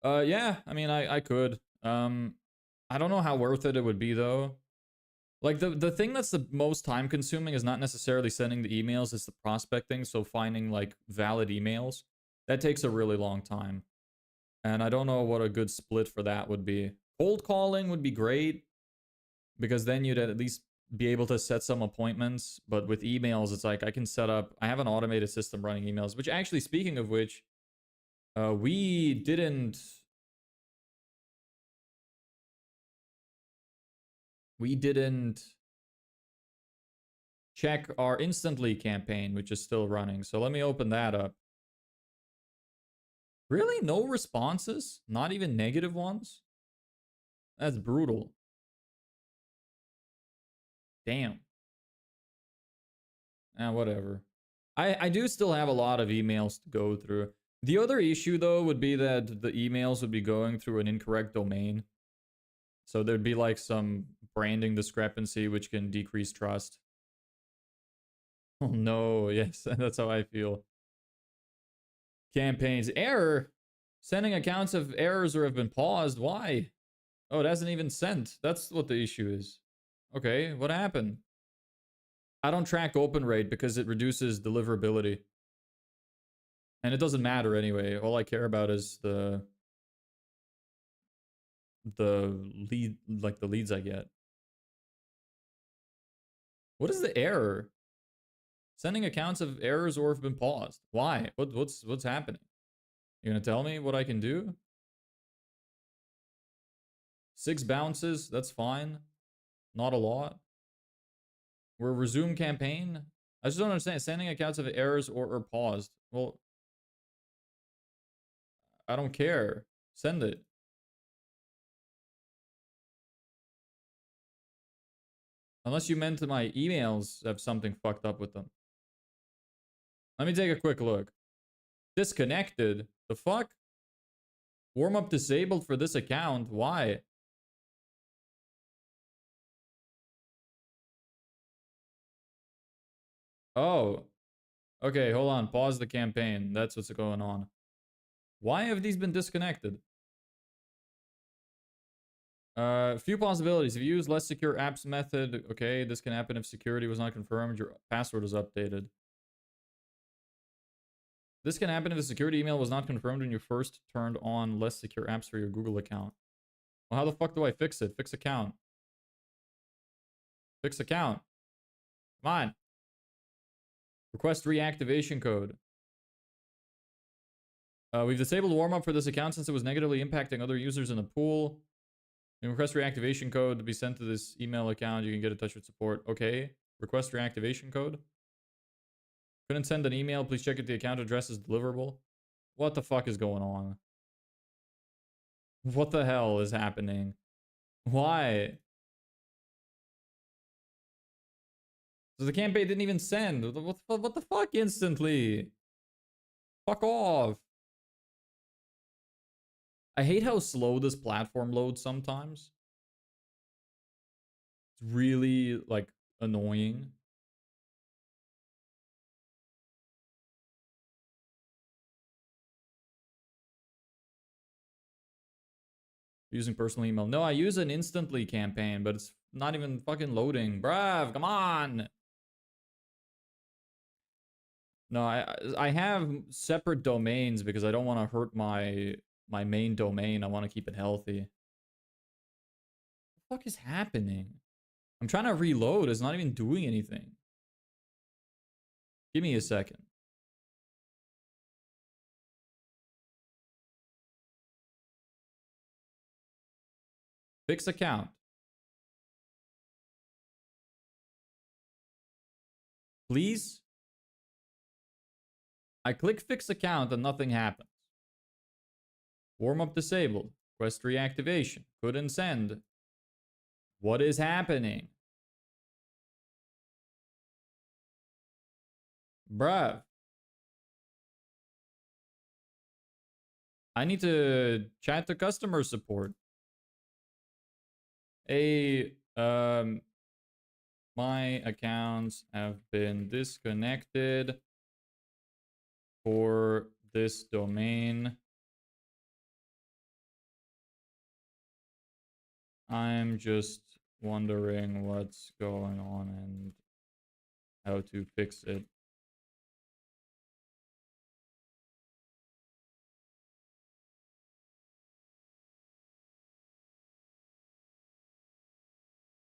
Yeah, I mean, I could. I don't know how worth it would be though. Like the thing that's the most time consuming is not necessarily sending the emails, it's the prospecting. So finding like valid emails, that takes a really long time. And I don't know what a good split for that would be. Cold calling would be great because then you'd at least be able to set some appointments. But with emails, it's like I can set up, I have an automated system running emails, which actually, speaking of which, we didn't check our Instantly campaign, which is still running. So let me open that up. Really? No responses? Not even negative ones? That's brutal. Damn. Whatever. I do still have a lot of emails to go through. The other issue, though, would be that the emails would be going through an incorrect domain. So there'd be like some branding discrepancy, which can decrease trust. Oh no, yes, that's how I feel. Campaigns. Error. Sending accounts of errors or have been paused. Why? Oh, it hasn't even sent. That's what the issue is. Okay, what happened? I don't track open rate because it reduces deliverability. And it doesn't matter anyway. All I care about is the lead, like the leads I get. What is the error? Sending accounts of errors or have been paused. Why? What's happening? You gonna tell me what I can do? 6 bounces, that's fine. Not a lot. We're resume campaign. I just don't understand. Sending accounts of errors or paused. Well, I don't care. Send it. Unless you meant my emails have something fucked up with them. Let me take a quick look. Disconnected? The fuck? Warm up disabled for this account? Why? Oh. Okay, hold on. Pause the campaign. That's what's going on. Why have these been disconnected? Few possibilities. If you use less secure apps method, okay, this can happen if security was not confirmed, your password was updated. This can happen if the security email was not confirmed when you first turned on less secure apps for your Google account. Well, how the fuck do I fix it? Fix account. Fix account. Come on. Request reactivation code. We've disabled warm-up for this account since it was negatively impacting other users in the pool. You can request reactivation code to be sent to this email account. You can get in touch with support. Okay. Request reactivation code. Couldn't send an email. Please check if the account address is deliverable. What the fuck is going on? What the hell is happening? Why? So the campaign didn't even send. What the fuck instantly? Fuck off. I hate how slow this platform loads sometimes. It's really, like, annoying. Using personal email. No, I use an instantly campaign, but it's not even fucking loading. Bruv, come on. No, I have separate domains because I don't want to hurt my main domain. I want to keep it healthy. What the fuck is happening? I'm trying to reload. It's not even doing anything. Give me a second. Fix account. Please? I click fix account and nothing happens. Warm up disabled. Quest reactivation. Couldn't send. What is happening? Bruh. I need to chat to customer support. Hey, my accounts have been disconnected for this domain. I'm just wondering what's going on and how to fix it.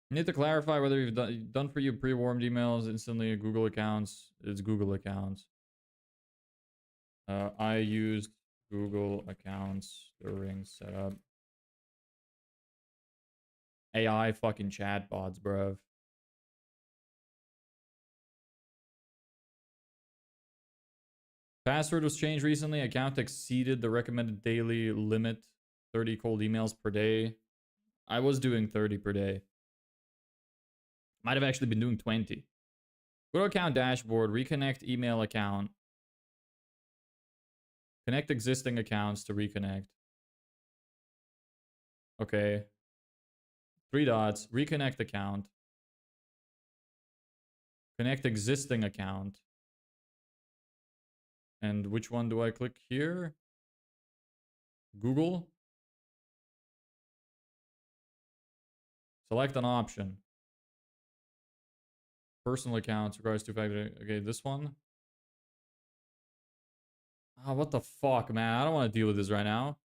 Need to clarify whether you've done for you pre-warmed emails instantly Google accounts. It's Google accounts. I used Google accounts during setup. AI fucking chatbots, bruv. Password was changed recently. Account exceeded the recommended daily limit. 30 cold emails per day. I was doing 30 per day. Might have actually been doing 20. Go to account dashboard, reconnect email account. Connect existing accounts to reconnect. Okay. 3 dots, reconnect account. Connect existing account. And which one do I click here? Google. Select an option. Personal accounts requires two-factor. Okay, this one. Ah, what the fuck, man? I don't want to deal with this right now.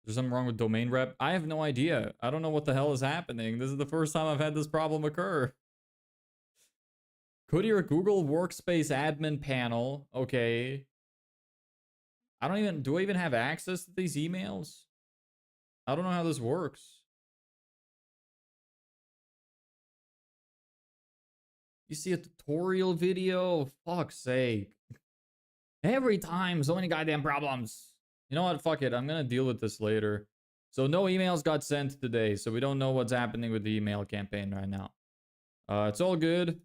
Is there something wrong with domain rep? I have no idea. I don't know what the hell is happening. This is the first time I've had this problem occur. Could your Google Workspace admin panel? Okay. Do I even have access to these emails? I don't know how this works. You see a tutorial video? Fuck's sake. Every time, so many goddamn problems. You know what? Fuck it. I'm gonna deal with this later. So no emails got sent today, so we don't know what's happening with the email campaign right now. It's all good.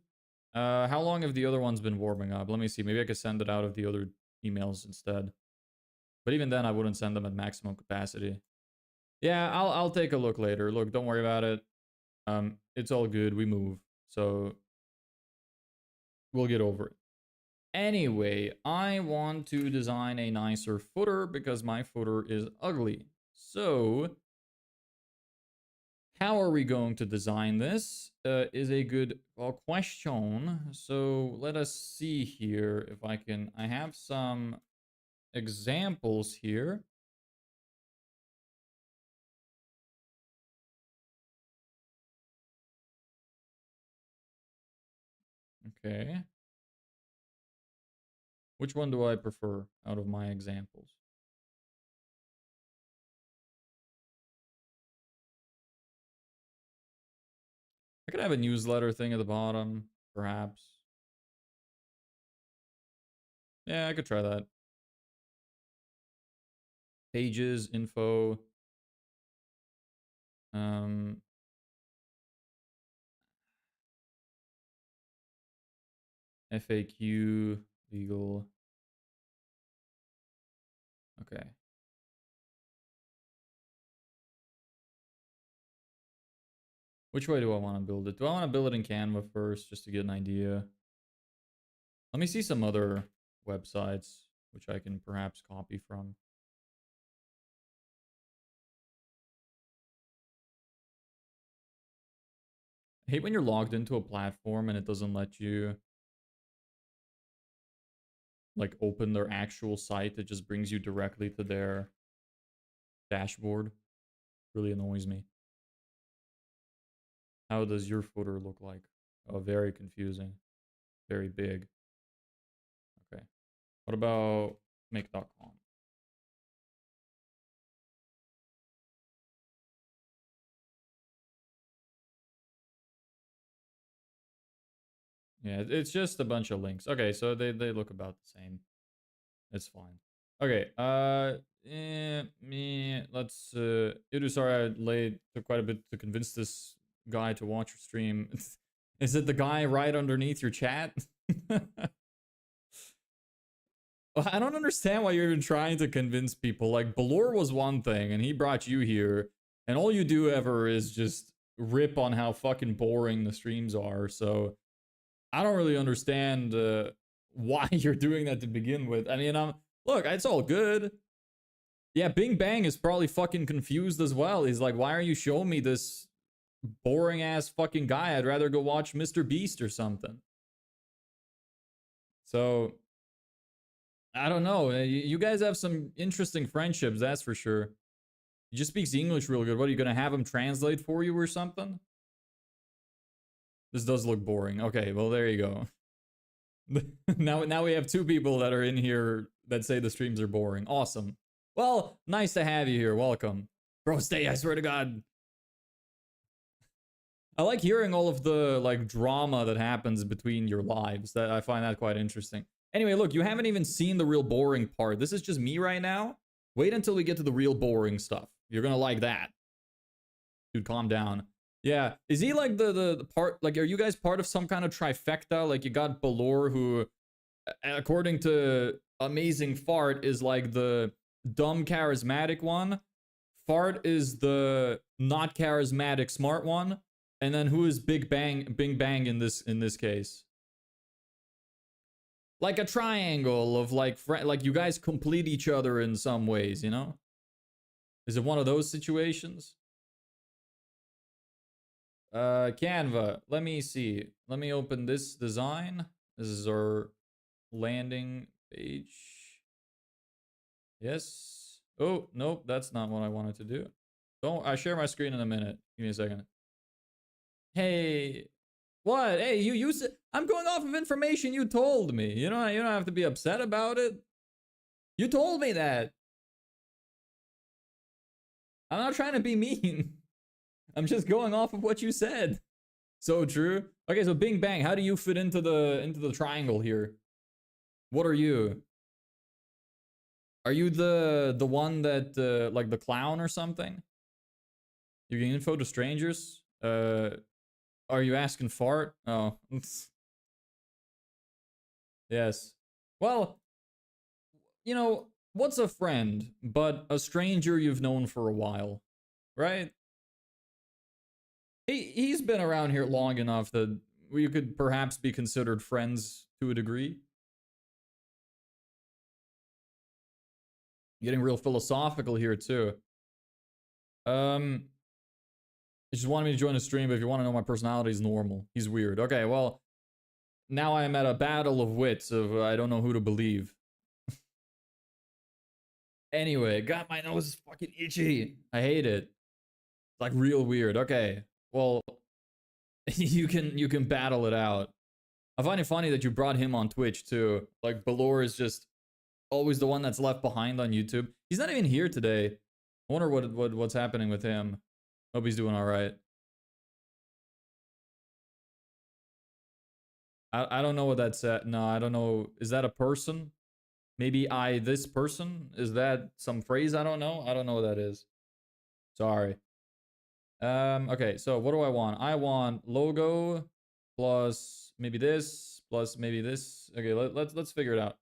How long have the other ones been warming up? Let me see. Maybe I could send it out of the other emails instead. But even then, I wouldn't send them at maximum capacity. Yeah, I'll take a look later. Look, don't worry about it. It's all good. We move. So we'll get over it. Anyway, I want to design a nicer footer because my footer is ugly. So how are we going to design this is a good question. So let us see here if I can. I have some examples here. Okay. Which one do I prefer out of my examples? I could have a newsletter thing at the bottom, perhaps. Yeah, I could try that. Pages, info. FAQ, legal. Okay. Which way do I want to build it? Do I want to build it in Canva first, just to get an idea? Let me see some other websites, which I can perhaps copy from. I hate when you're logged into a platform and it doesn't let you like open their actual site. It just brings you directly to their dashboard. Really annoys me. How does your footer look like? Oh, very confusing. Very big. Okay. What about make.com? Yeah, it's just a bunch of links. Okay, so they look about the same. It's fine. Okay, let's Idu, sorry I took quite a bit to convince this guy to watch your stream. Is it the guy right underneath your chat? I don't understand why you're even trying to convince people. Like, Balor was one thing, and he brought you here, and all you do ever is just rip on how fucking boring the streams are, so I don't really understand why you're doing that to begin with. I mean, look, it's all good. Yeah, Bing Bang is probably fucking confused as well. He's like, why are you showing me this boring ass fucking guy? I'd rather go watch Mr. Beast or something. So, I don't know. You guys have some interesting friendships, that's for sure. He just speaks English real good. What, are you going to have him translate for you or something? This does look boring. Okay, well, there you go. now we have two people that are in here that say the streams are boring. Awesome. Well, nice to have you here. Welcome. Bro, stay, I swear to God. I like hearing all of the like drama that happens between your lives. That I find that quite interesting. Anyway, look, you haven't even seen the real boring part. This is just me right now. Wait until we get to the real boring stuff. You're gonna like that. Dude, calm down. Yeah, is he like the part, like, are you guys part of some kind of trifecta? Like, you got Balor, who, according to Amazing Fart, is like the dumb charismatic one. Fart is the not charismatic smart one. And then who is Big Bang in this case? Like a triangle of like you guys complete each other in some ways, you know? Is it one of those situations? Canva, let me see. Let me open this design. This is our landing page. Yes. Oh, nope, that's not what I wanted to do. I share my screen in a minute. Give me a second. Hey, what? Hey, you said I'm going off of information you told me. You don't have to be upset about it. You told me that. I'm not trying to be mean. I'm just going off of what you said. So true. Okay, so Bing Bang, how do you fit into the triangle here? What are you? Are you the one that like the clown or something? You give info to strangers? Are you asking fart? Oh. Yes. Well, you know, what's a friend but a stranger you've known for a while, right? He's been around here long enough that we could perhaps be considered friends to a degree. Getting real philosophical here too. He just wanted me to join the stream, but if you want to know my personality, is normal. He's weird. Okay, well, now I am at a battle of wits of I don't know who to believe. Anyway, God, my nose is fucking itchy. I hate it. It's like real weird. Okay, well, you can battle it out. I find it funny that you brought him on Twitch too. Like, Balor is just always the one that's left behind on YouTube. He's not even here today. I wonder what's happening with him. Hope he's doing all right. I don't know what that said. No, I don't know. Is that a person? Maybe this person? Is that some phrase? I don't know. I don't know what that is. Sorry. Okay, so what do I want? I want logo plus maybe this plus maybe this. Okay, let's figure it out.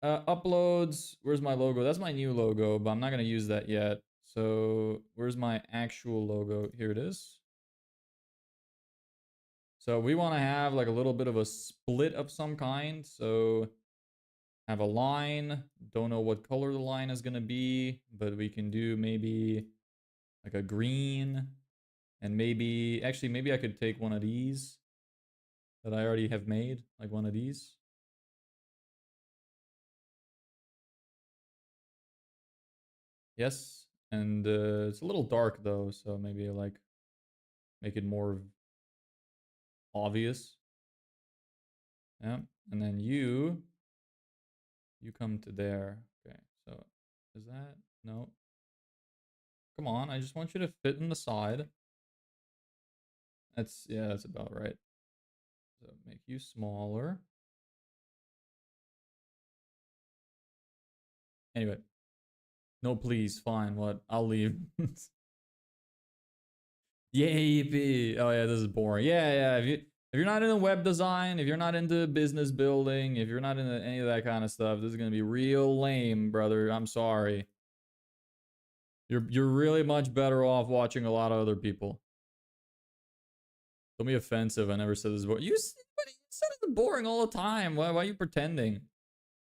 Uploads. Where's my logo? That's my new logo, but I'm not gonna use that yet. So where's my actual logo? Here it is. So we want to have like a little bit of a split of some kind. So have a line. Don't know what color the line is gonna be, but we can do maybe like a green. And maybe, actually, maybe I could take one of these that I already have made, like one of these. Yes, and it's a little dark though, so maybe like make it more obvious. Yeah, and then you come to there. Okay, so is that, no? Come on, I just want you to fit in the side. That's, yeah, that's about right. So make you smaller. Anyway, no, please, fine, what? I'll leave. Yay, oh yeah, this is boring. Yeah, yeah. If you're not into web design, if you're not into business building, if you're not into any of that kind of stuff, this is gonna be real lame, brother. I'm sorry. You're really much better off watching a lot of other people. Don't be offensive. I never said this before. You said it's boring all the time. Why are you pretending?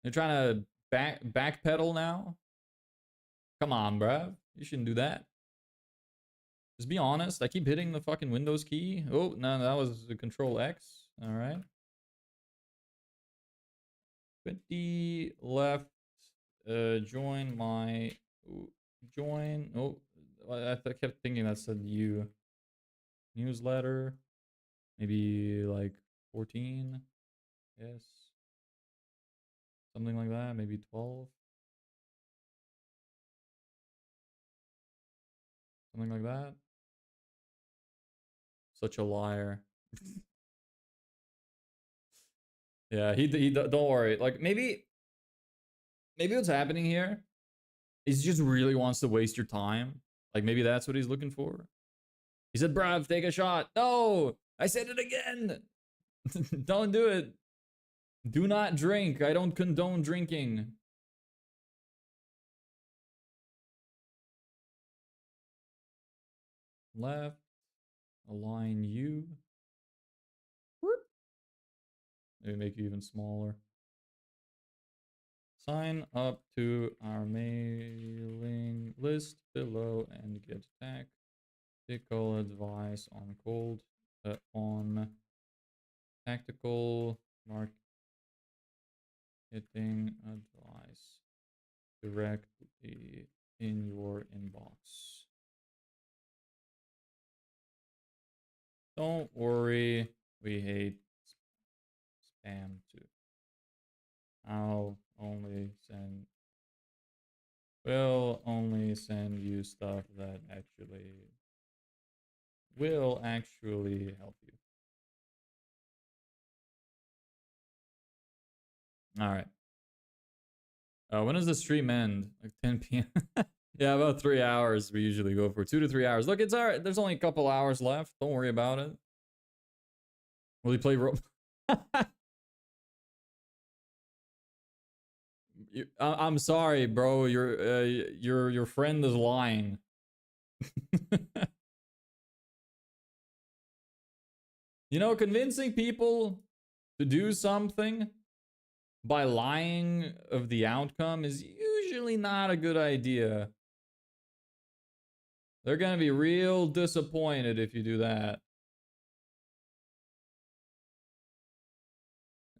You're trying to backpedal now? Come on, bruh. You shouldn't do that. Just be honest. I keep hitting the fucking Windows key. Oh, no, that was the Control X. All right. 20 left. Join my join. Oh, I kept thinking that said you newsletter. Maybe like 14. Yes, something like that. Maybe 12. Something like that. Such a liar. Yeah, he don't worry. Like maybe what's happening here is he just really wants to waste your time. Like maybe that's what he's looking for. He said, "Bruv, take a shot." No, I said it again. Don't do it. Do not drink. I don't condone drinking. Left. Align you. Maybe make you even smaller. Sign up to our mailing list below and get tactical advice on on tactical marketing advice directly in your inbox. Don't worry, we hate spam too. I'll only send will only send you stuff that will actually help you. All right. When does the stream end? Like 10 p.m. Yeah, about 3 hours. We usually go for 2 to 3 hours. Look, it's all right. There's only a couple hours left. Don't worry about it. Will you play I'm sorry, bro. Your friend is lying. You know, convincing people to do something by lying of the outcome is usually not a good idea. They're gonna be real disappointed if you do that.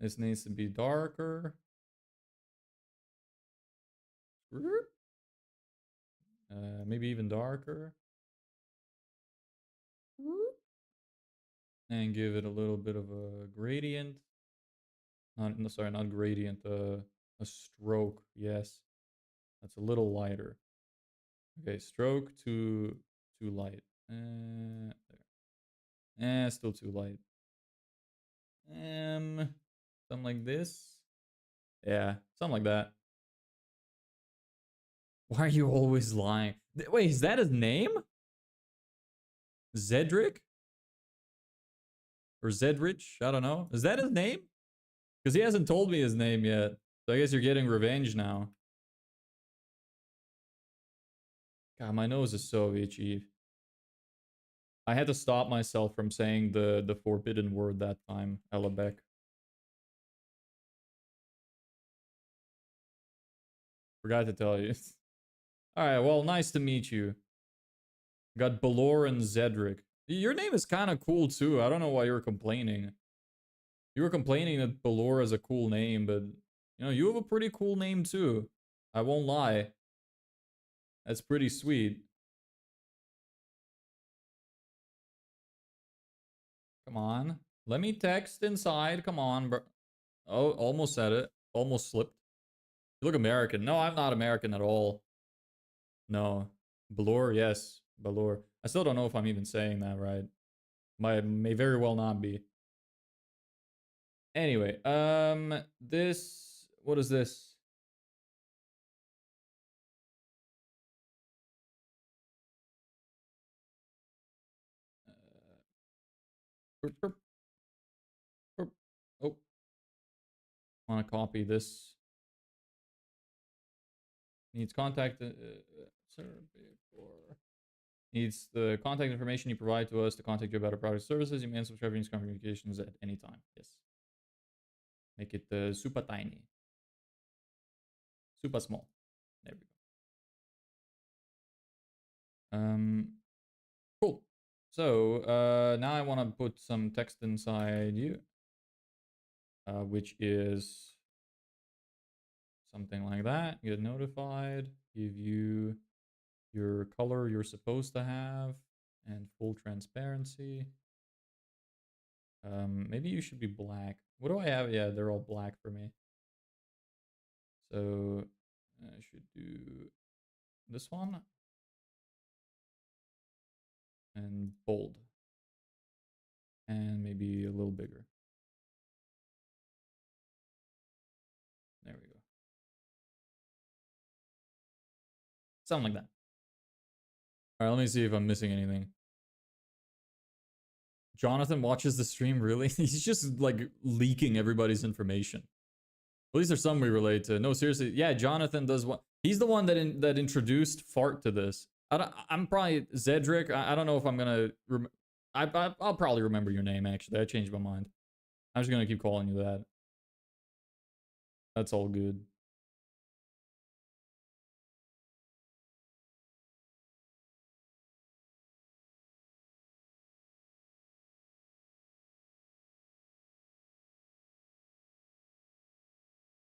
This needs to be darker. Maybe even darker. And give it a little bit of a gradient. Not, no, sorry, not gradient, a stroke. Yes, that's a little lighter. Okay, stroke too light. There. Still too light. Something like this. Yeah, something like that. Why are you always lying? Wait, is that his name? Zedric? Or Zedrich? I don't know. Is that his name? Because he hasn't told me his name yet. So I guess you're getting revenge now. God, my nose is so itchy. I had to stop myself from saying the forbidden word that time, Elabek. Forgot to tell you. Alright, well, nice to meet you. Got Balor and Zedric. Your name is kind of cool too. I don't know why you were complaining. You were complaining that Balor is a cool name, but you know, you have a pretty cool name too. I won't lie. That's pretty sweet. Come on. Let me text inside. Come on, bro. Oh, almost said it. Almost slipped. You look American. No, I'm not American at all. No. Balor, yes. Balor. I still don't know if I'm even saying that right. May very well not be. Anyway, this, what is this? Oh, want to copy this. Needs contact, needs the contact information you provide to us to contact you about our product services. You may unsubscribe from these communications at any time. Yes. Make it super tiny. Super small. There we go. Cool. So now I want to put some text inside you, which is something like that. Get notified. Give you your color you're supposed to have and full transparency. Maybe you should be black. What do I have? Yeah, they're all black for me. So I should do this one and bold and maybe a little bigger. There we go. Something like that. All right, let me see if I'm missing anything. Jonathan watches the stream, really? He's just like leaking everybody's information. At least there's some we relate to. No, seriously. Yeah, Jonathan does what? He's the one that introduced Fart to this. I'm probably Zedric. I don't know if I'm gonna. I'll probably remember your name. Actually, I changed my mind. I'm just gonna keep calling you that. That's all good.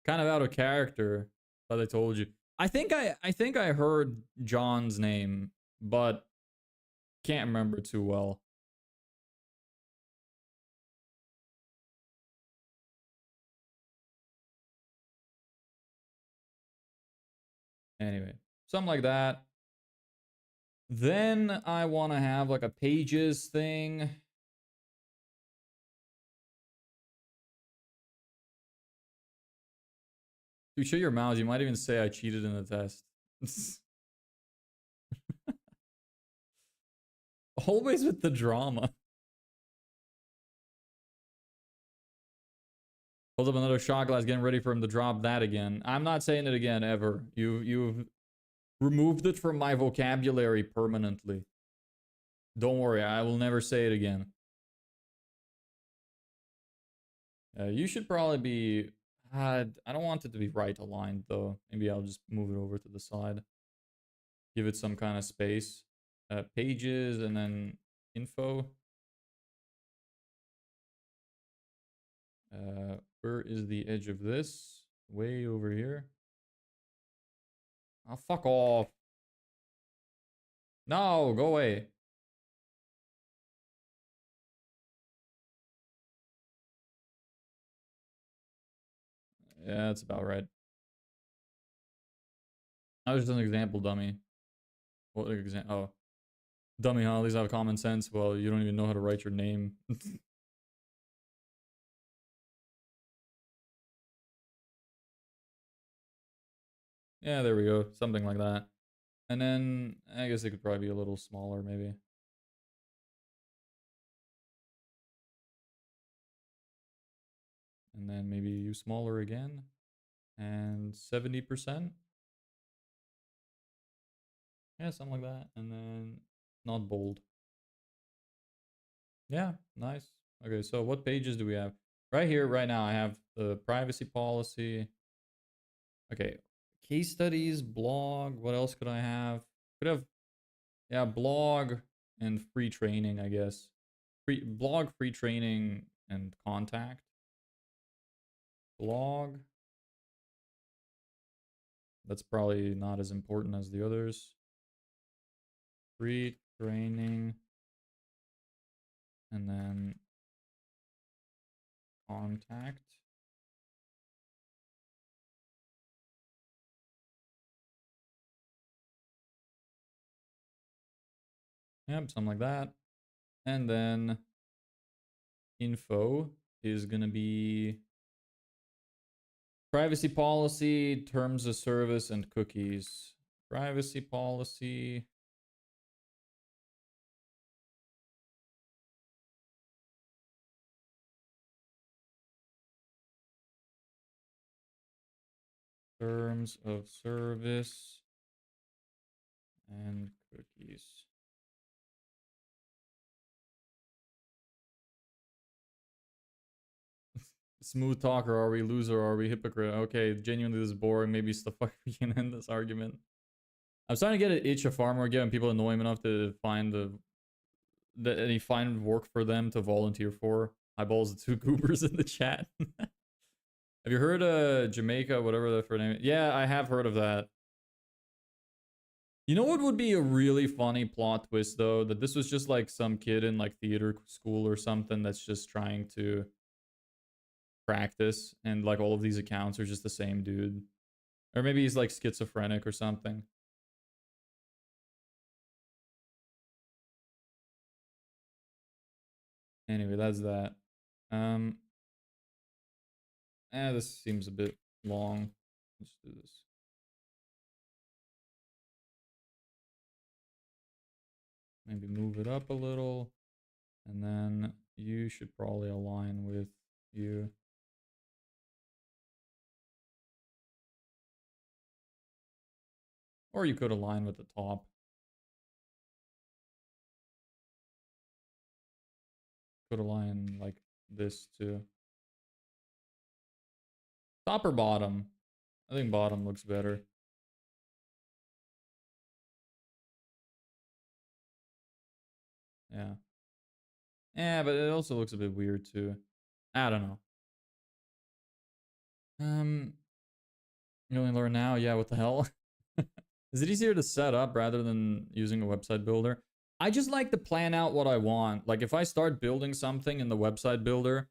Kind of out of character, but I told you. I think I heard John's name, but can't remember too well. Anyway, something like that. Then I want to have like a pages thing. Dude, show your mouth. You might even say I cheated in the test. Always with the drama. Hold up another shot glass, getting ready for him to drop that again. I'm not saying it again ever. You've removed it from my vocabulary permanently. Don't worry, I will never say it again. You should probably be... I don't want it to be right aligned though. Maybe I'll just move it over to the side. Give it some kind of space. Pages and then info. Where is the edge of this? Way over here. Oh, fuck off. No, go away. Yeah, that's about right. That was just an example, dummy. What example? Oh. Dummy, huh? At least I have common sense. Well, you don't even know how to write your name. Yeah, there we go. Something like that. And then I guess it could probably be a little smaller, maybe. And then maybe you smaller again. And 70%. Yeah, something like that. And then not bold. Yeah, nice. Okay, so what pages do we have? Right here, right now, I have the privacy policy. Okay, case studies, blog. What else could I have? Could have, yeah, blog and free training, I guess. Free blog, free training, and contact. Blog. That's probably not as important as the others. Free training. And then contact. Yep, something like that. And then info is going to be privacy policy, terms of service, and cookies. Privacy policy. Terms of service and cookies. Smooth talker, are we loser? Are we hypocrite? Okay, genuinely this is boring. Maybe it's the fuck we can end this argument. I'm starting to get an itch of farmer again. People annoy him enough to find any find work for them to volunteer for. Eyeballs the two goobers in the chat. Have you heard Jamaica, whatever the for name? Yeah, I have heard of that. You know what would be a really funny plot twist though? That this was just like some kid in like theater school or something that's just trying to practice, and like all of these accounts are just the same dude. Or maybe he's like schizophrenic or something. Anyway, that's that. This seems a bit long. Let's do this. Maybe move it up a little. And then you should probably align with you. Or you could align with the top. Could align like this too. Top or bottom? I think bottom looks better. Yeah. Yeah, but it also looks a bit weird too. I don't know. You only learn now? Yeah, what the hell? Is it easier to set up rather than using a website builder? I just like to plan out what I want. Like if I start building something in the website builder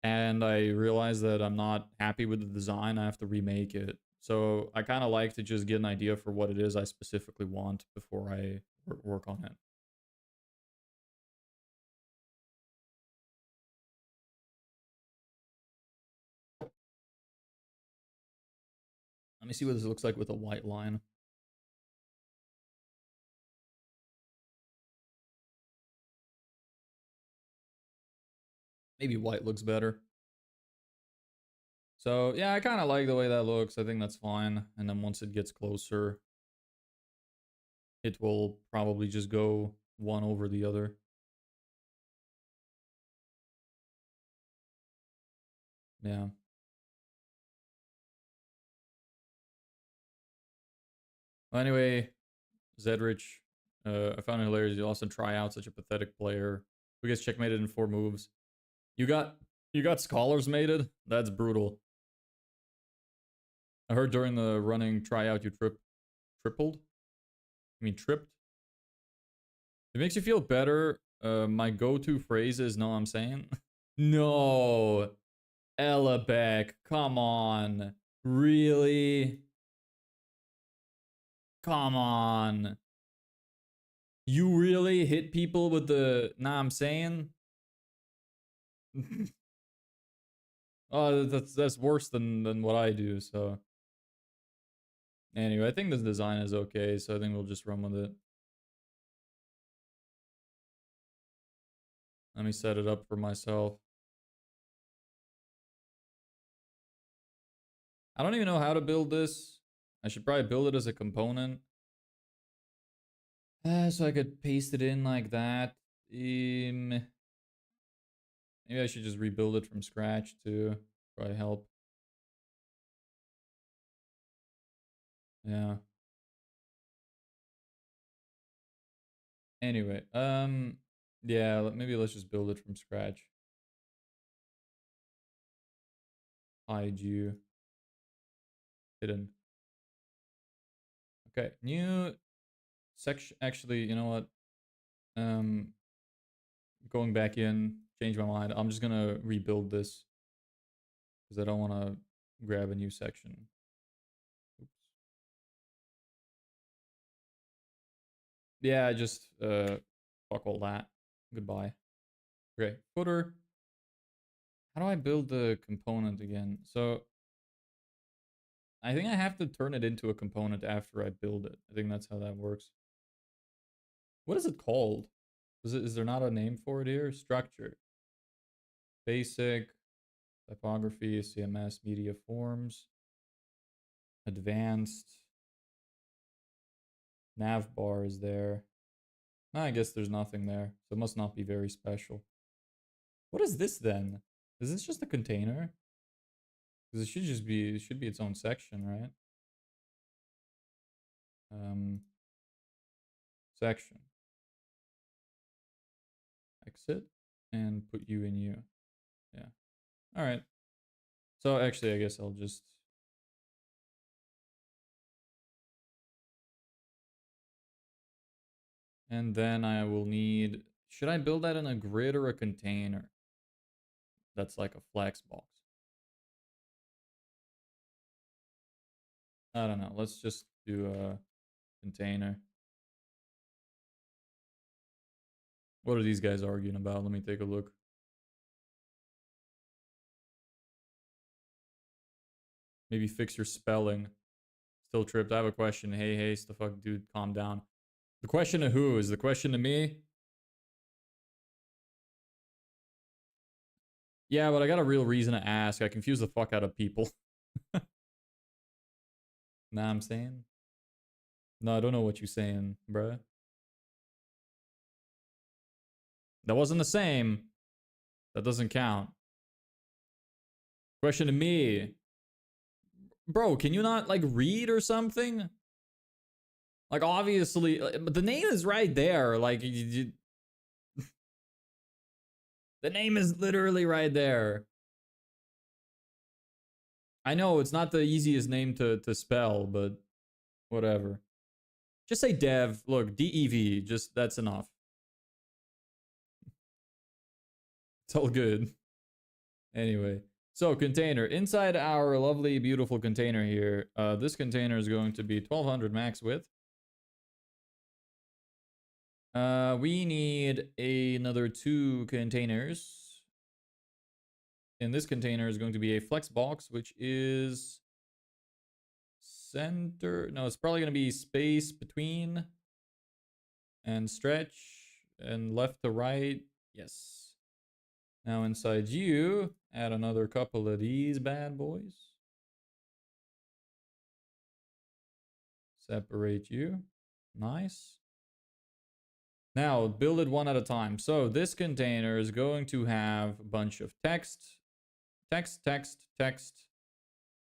and I realize that I'm not happy with the design, I have to remake it. So I kind of like to just get an idea for what it is I specifically want before I work on it. Let me see what this looks like with a white line. Maybe white looks better. So yeah, I kind of like the way that looks. I think that's fine. And then once it gets closer, it will probably just go one over the other. Yeah. Well, anyway, Zedrich, I found it hilarious. You also try out such a pathetic player who gets checkmated in 4 moves. You got scholars mated? That's brutal. I heard during the running tryout you tripled? I mean tripped? It makes you feel better. My go-to phrase is know what I'm saying? No. Ella Beck, come on. Really? Come on. You really hit people with the nah I'm saying? Oh, that's worse than what I do, so Anyway, I think this design is okay, so I think we'll just run with it. Let me set it up for myself. I don't even know how to build this. I should probably build it as a component. So I could paste it in like that. Maybe I should just rebuild it from scratch to probably help. Yeah. Anyway, yeah, maybe let's just build it from scratch. Hide you. Hidden. Okay, new section. Actually, you know what? Going back in, change my mind. I'm just gonna rebuild this because I don't want to grab a new section. Oops. Yeah, just fuck all that. Goodbye. Okay, footer. How do I build the component again? So I think I have to turn it into a component after I build it. I think that's how that works. What is it called? Is there not a name for it here? Structure. Basic. Typography. CMS. Media forms. Advanced. Nav bar is there. I guess there's nothing there. So it must not be very special. What is this then? Is this just a container? Because it should just be, it should be its own section, right? Section. Exit and put you in you. Yeah. All right. So actually, I guess I'll just. And then I will need, should I build that in a grid or a container? That's like a flex box. I don't know. Let's just do a container. What are these guys arguing about? Let me take a look. Maybe fix your spelling. Still tripped. I have a question. Hey, hey, the fuck, dude, calm down. The question to who? Is the question to me? Yeah, but I got a real reason to ask. I confuse the fuck out of people. Nah, I'm saying? No, I don't know what you're saying, bruh. That wasn't the same. That doesn't count. Question to me. Bro, can you not, like, read or something? Like, obviously, but the name is right there. Like, the name is literally right there. I know it's not the easiest name to spell, but whatever. Just say dev. Look, DEV. Just, that's enough. It's all good. Anyway. So, container. Inside our lovely, beautiful container here, this container is going to be 1200 max width. We need another 2 containers. And this container is going to be a flex box, which is center. No, it's probably going to be space between and stretch and left to right. Yes. Now inside you, add another couple of these bad boys. Separate you. Nice. Now build it one at a time. So this container is going to have a bunch of text, text,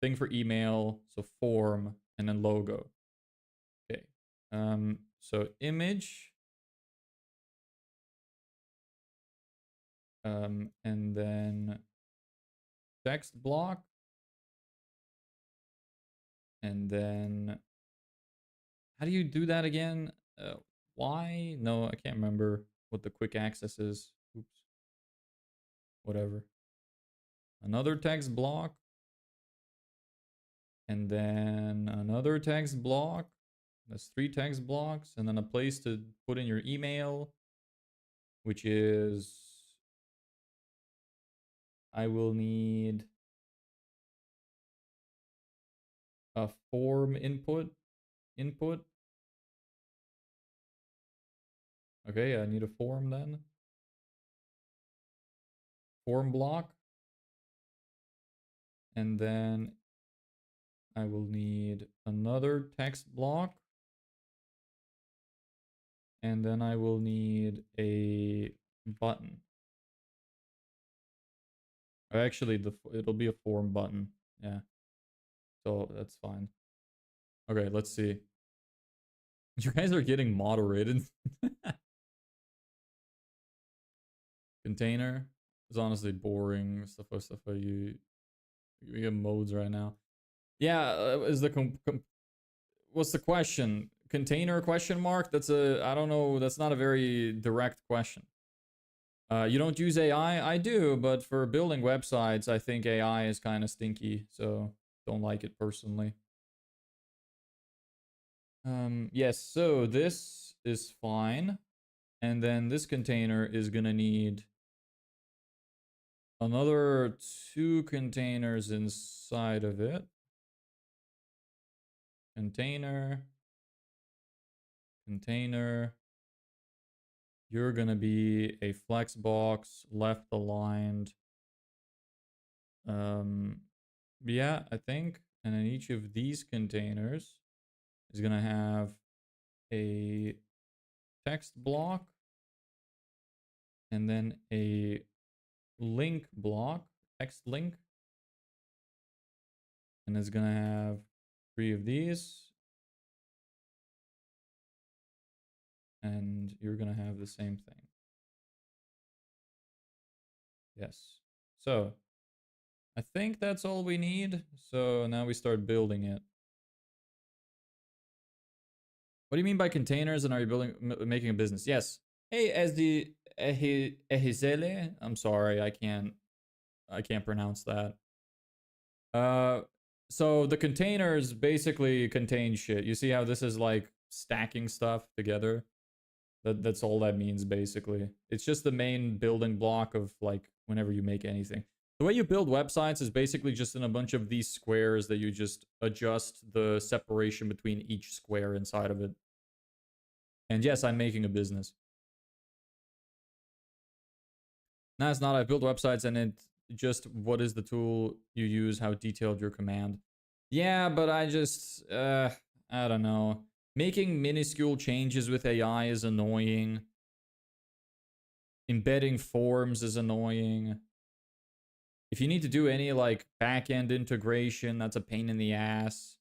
thing for email, so form, and then logo. Okay. So image. And then text block. And then how do you do that again? Why? No, I can't remember what the quick access is. Oops. Whatever. Another text block. And then another text block. That's 3 text blocks. And then a place to put in your email, which is, I will need a form input. input. Okay, I need a form then. Form block. And then I will need another text block. And then I will need a button. Actually, it'll be a form button. Yeah. So that's fine. Okay, let's see. You guys are getting moderated. Container is honestly boring. Stuff. We get modes right now. Yeah, is the what's the question? Container question mark? That's a I don't know. That's not a very direct question. You don't use AI? I do, but for building websites, I think AI is kind of stinky, so don't like it personally. Yes, so this is fine. And then this container is gonna need another 2 containers inside of it. Container. Container. You're gonna be a flex box, left aligned. Yeah, I think. And then each of these containers is gonna have a text block and then a link block, text link. And it's gonna have 3 of these. And you're gonna have the same thing. Yes. So I think that's all we need. So now we start building it. What do you mean by containers, and are you building, making a business? Yes. Hey, as the Ehizele, I'm sorry, I can't pronounce that. So the containers basically contain shit. You see how this is like stacking stuff together? That's all that means basically. It's just the main building block of like whenever you make anything. The way you build websites is basically just in a bunch of these squares that you just adjust the separation between each square inside of it. And yes, I'm making a business. No, it's not. I build websites and it just what is the tool you use, how detailed your command. Yeah, but I just I don't know. Making minuscule changes with AI is annoying. Embedding forms is annoying. If you need to do any like back-end integration, that's a pain in the ass.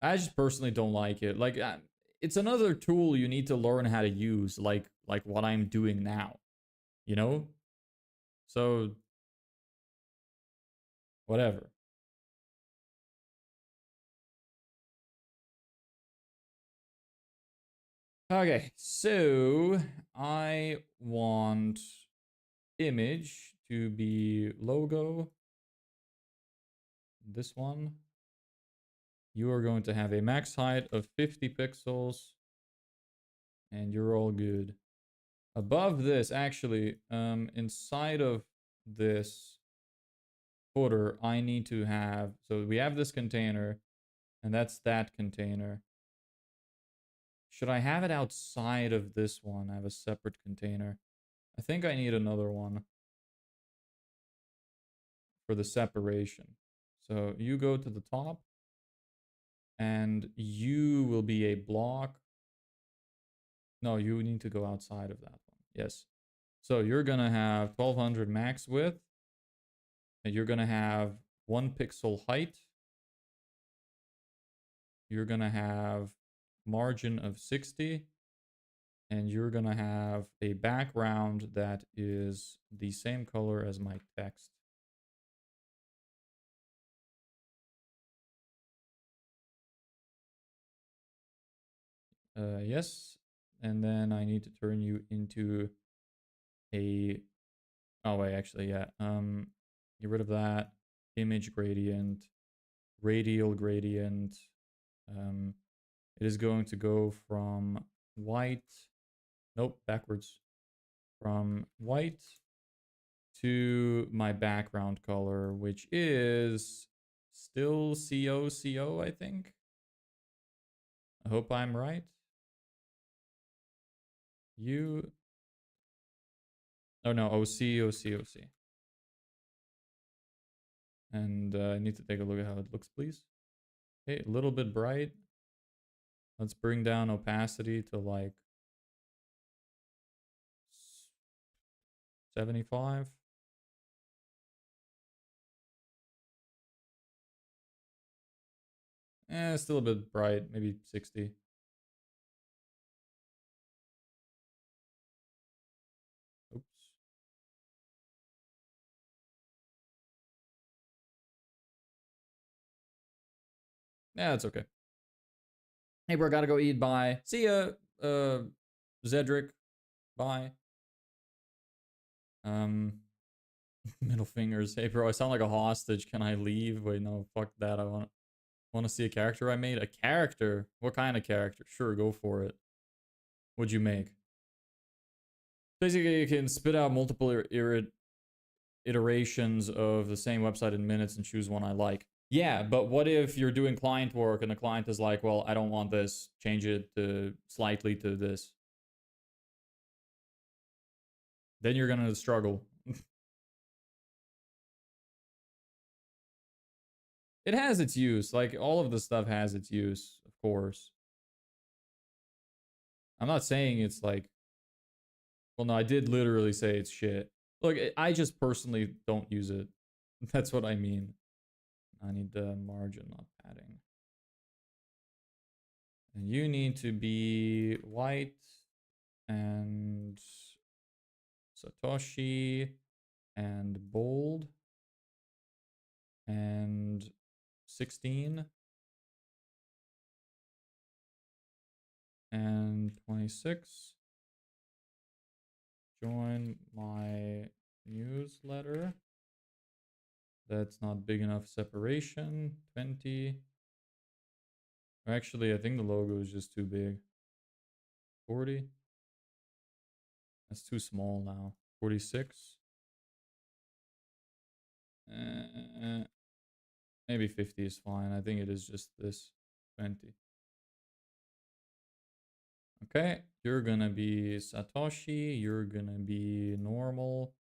I just personally don't like it. Like it's another tool you need to learn how to use, like what I'm doing now. You know? So whatever. Okay, so I want image to be logo. This one. You are going to have a max height of 50 pixels. And you're all good. Above this, actually, inside of this footer, I need to have, so we have this container, and that's that container. Should I have it outside of this one? I have a separate container. I think I need another one for the separation. So you go to the top, and you will be a block. No, you need to go outside of that one. Yes. So you're going to have 1200 max width. And you're going to have 1 pixel height. You're going to have margin of 60. And you're going to have a background that is the same color as my text. Yes. And then I need to turn you into a, oh wait, actually, yeah. Get rid of that. Image gradient, radial gradient. It is going to go from white, nope, backwards. From white to my background color, which is still CO, I think. I hope I'm right. You. Oh no, OC, OC, OC. And I need to take a look at how it looks, please. Okay, a little bit bright. Let's bring down opacity to like 75. Still a bit bright, maybe 60. Oops. Yeah, it's okay. Hey, bro, gotta go eat. Bye. See ya, Zedric. Bye. Middle fingers. Hey, bro, I sound like a hostage. Can I leave? Wait, no, fuck that. I want to see a character I made. A character? What kind of character? Sure, go for it. What'd you make? Basically, you can spit out multiple iterations of the same website in minutes and choose one I like. Yeah, but what if you're doing client work and the client is like, well, I don't want this. Change it to slightly to this. Then you're gonna struggle. It has its use. Like, all of the stuff has its use, of course. I'm not saying it's like... Well, no, I did literally say it's shit. Look, I just personally don't use it. That's what I mean. I need the margin, not padding. And you need to be white and Satoshi and bold and 16 and 26. Join my newsletter. That's not big enough separation. 20. Actually, I think the logo is just too big. 40. That's too small now. 46. Maybe 50 is fine. I think it is just this. 20. Okay, you're gonna be Satoshi. You're gonna be normal.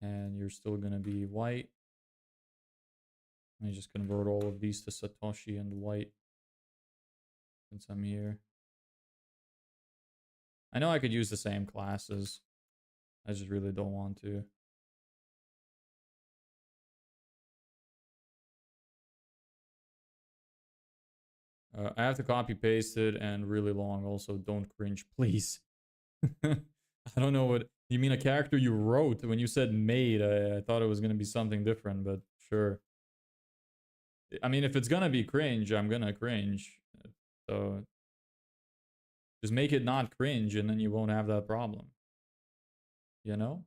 And you're still gonna be white. Let me just convert all of these to Satoshi and white. Since I'm here. I know I could use the same classes. I just really don't want to. I have to copy paste it and really long. Also, don't cringe, please. I don't know what you mean. A character you wrote when you said made. I thought it was gonna be something different, but sure. I mean, if it's gonna be cringe, I'm gonna cringe. So just make it not cringe, and then you won't have that problem. You know?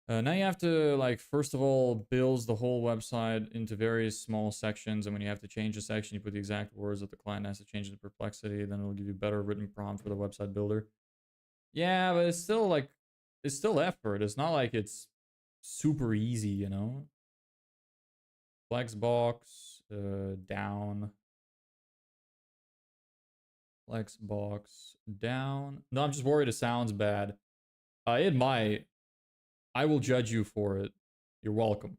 Now you have to, like, first of all, build the whole website into various small sections. And when you have to change a section, you put the exact words that the client has to change the perplexity. Then it'll give you better written prompt for the website builder. Yeah, but it's still, like, it's still effort. It's not like it's super easy, you know? Flexbox, down. Flexbox, down. No, I'm just worried it sounds bad. It might. I will judge you for it. You're welcome.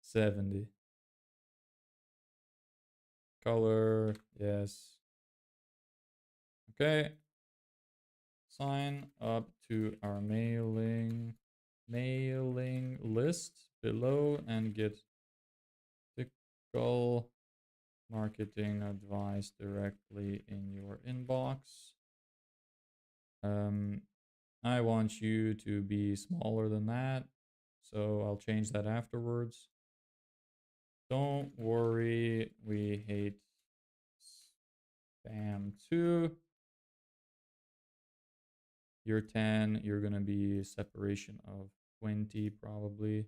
70. Color, yes. Okay. Sign up to our mailing list below and get typical marketing advice directly in your inbox. I want you to be smaller than that, so I'll change that afterwards. Don't worry, we hate spam too. You're 10, you're gonna be separation of 20 probably,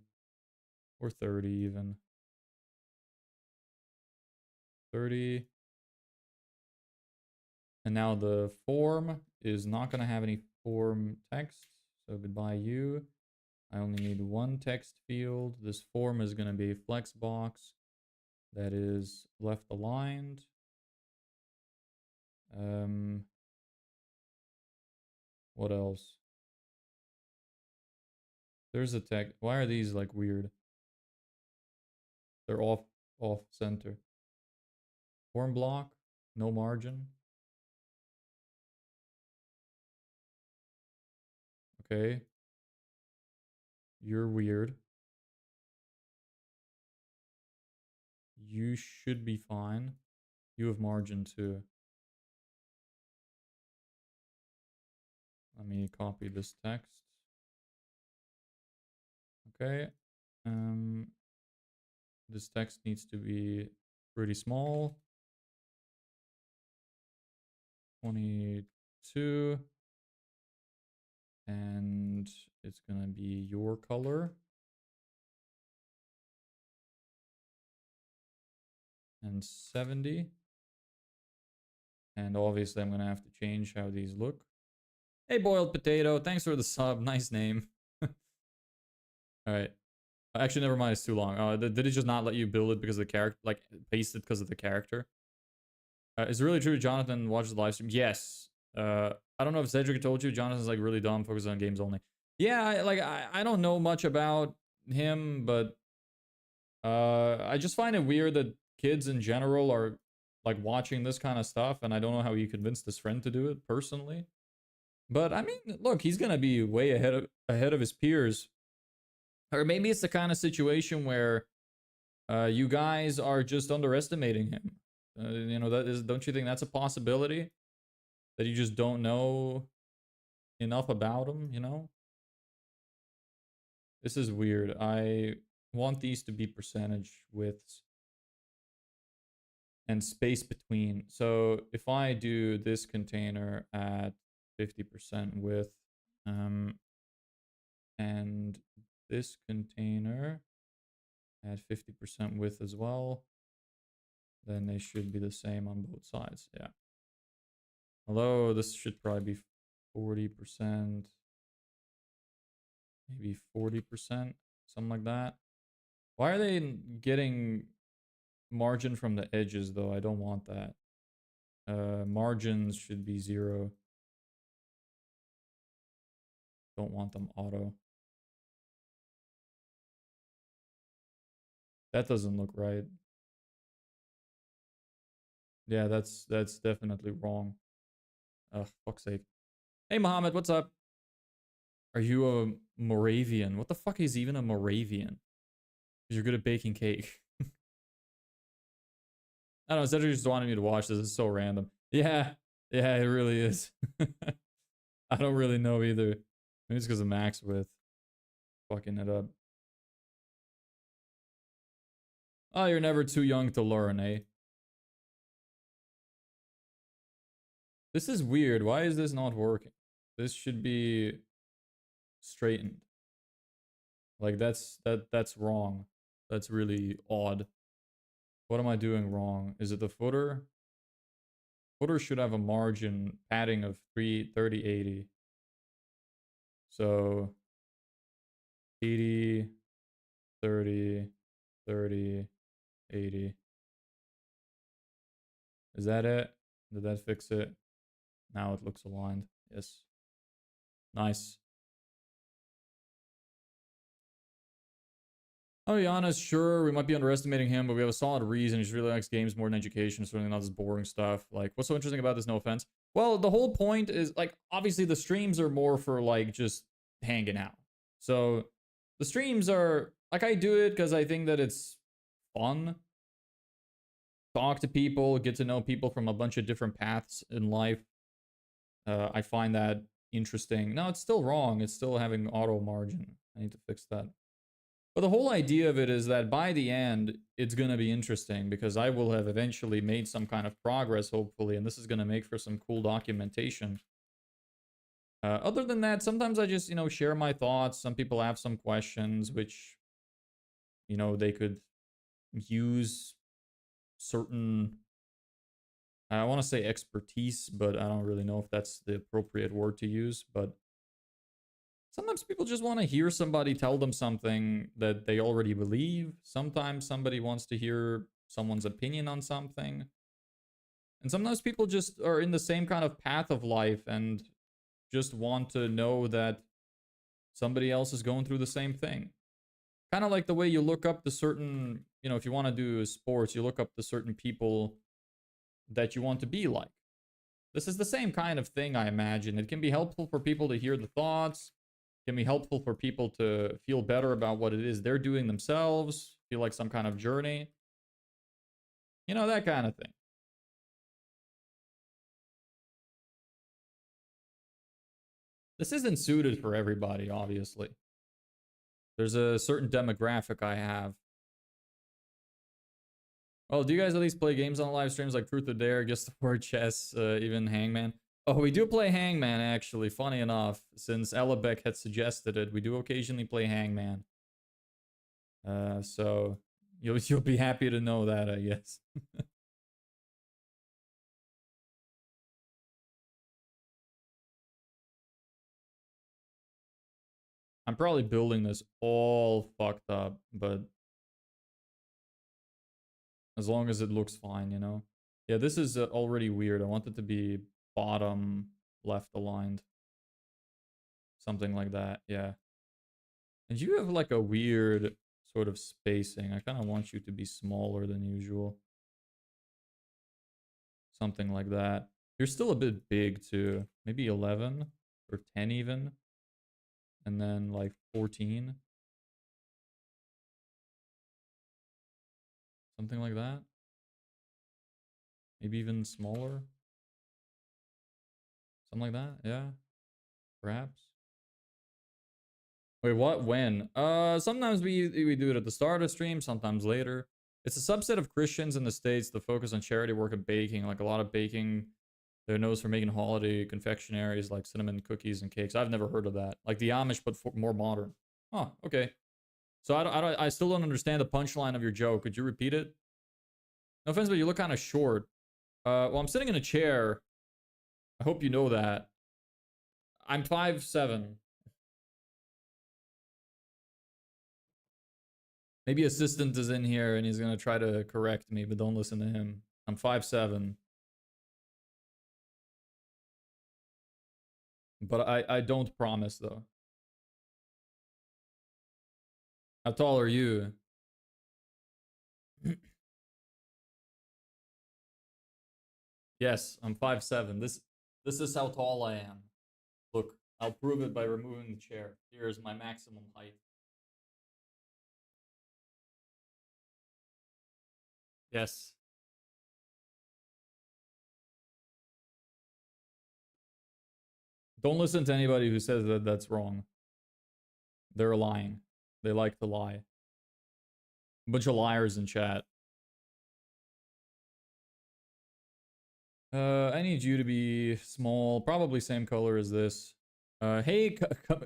or 30 even. 30. And now the form is not gonna have any form text, so goodbye you. I only need one text field. This form is gonna be flexbox. that is left aligned. What else? There's a tech. Why are these like weird? They're off center. Form block, no margin. Okay. You're weird. You should be fine. You have margin too. Let me copy this text. Okay. This text needs to be pretty small. 22. And it's gonna be your color. And 70. And obviously I'm gonna have to change how these look. Hey, Boiled Potato, thanks for the sub. Nice name. Alright. Actually, never mind, it's too long. Did it just not let you build it because of the character? Like, paste it because of the character? Is it really true Jonathan watches the live stream? Yes. I don't know if Cedric told you, Jonathan's like really dumb, focused on games only. Yeah, I don't know much about him, but I just find it weird that kids in general are like watching this kind of stuff, and I don't know how he convinced his friend to do it personally. But I mean, look, he's gonna be way ahead of his peers. Or maybe it's the kind of situation where you guys are just underestimating him. You know, don't you think that's a possibility? That you just don't know enough about him, you know? This is weird. I want these to be percentage widths and space between. So if I do this container at 50% width, and this container at 50% width as well, then they should be the same on both sides. Yeah. Although this should probably be 40%, maybe 40%, something like that. Why are they getting margin from the edges though? I don't want that. Margins should be 0. Don't want them auto. That doesn't look right. Yeah, that's definitely wrong. Ugh, fuck's sake. Hey, Mohammed, what's up? Are you a Moravian? What the fuck is even a Moravian? Because you're good at baking cake. I don't know, Cedric just wanted me to watch this. It's so random. Yeah, yeah, it really is. I don't really know either. Maybe it's because of max width. Fucking it up. Oh, you're never too young to learn, eh? This is weird. Why is this not working? This should be straightened. Like that's wrong. That's really odd. What am I doing wrong? Is it the footer? Footer should have a margin padding of 30, 80. So 80, 30, 30, 80. Is that it? Did that fix it? Now it looks aligned. Yes. Nice. Oh, Giannis, sure, we might be underestimating him, but we have a solid reason. He just really likes games more than education, certainly not this boring stuff. Like, what's so interesting about this? No offense. Well, the whole point is, like, obviously the streams are more for, like, just hanging out. So, the streams are, like, I do it because I think that it's fun. Talk to people, get to know people from a bunch of different paths in life. I find that interesting. No, it's still wrong. It's still having auto margin. I need to fix that. But the whole idea of it is that by the end, it's going to be interesting because I will have eventually made some kind of progress, hopefully, and this is going to make for some cool documentation. Other than that, sometimes I just, share my thoughts. Some people have some questions, which, they could use certain, I want to say expertise, but I don't really know if that's the appropriate word to use, but sometimes people just want to hear somebody tell them something that they already believe. Sometimes somebody wants to hear someone's opinion on something. And sometimes people just are in the same kind of path of life and just want to know that somebody else is going through the same thing. Kind of like the way you look up to certain, you know, if you want to do sports, you look up to certain people that you want to be like. This is the same kind of thing, I imagine. It can be helpful for people to hear the thoughts. It can be helpful for people to feel better about what it is they're doing themselves, feel like some kind of journey. You know, that kind of thing. This isn't suited for everybody, obviously. There's a certain demographic I have. Oh, do you guys at least play games on live streams like Truth or Dare, Guess the Word, Chess, even Hangman? Oh, we do play Hangman, actually, funny enough. Since Ellebeck had suggested it, we do occasionally play Hangman. So you'll be happy to know that, I guess. I'm probably building this all fucked up, but as long as it looks fine, you know? Yeah, this is already weird. I want it to be bottom left aligned. Something like that, yeah. And you have like a weird sort of spacing. I kind of want you to be smaller than usual. Something like that. You're still a bit big too. Maybe 11 or 10 even. And then like 14. Something like that. Maybe even smaller. Something like that, yeah. Perhaps. Wait, what? When? Sometimes we do it at the start of stream, sometimes later. It's a subset of Christians in the States that focus on charity work and baking. Like a lot of baking. They're known for making holiday confectionaries like cinnamon cookies and cakes. I've never heard of that. Like the Amish, but more modern. Oh, okay. So I still don't understand the punchline of your joke. Could you repeat it? No offense, but you look kind of short. Well, I'm sitting in a chair. I hope you know that. I'm 5'7". Maybe assistant is in here and he's gonna try to correct me, but don't listen to him. I'm 5'7". But I don't promise though. How tall are you? Yes, I'm 5'7". This is how tall I am. Look, I'll prove it by removing the chair. Here is my maximum height. Yes. Don't listen to anybody who says that that's wrong. They're lying. They like to lie. A bunch of liars in chat. I need you to be small, probably same color as this. Hey,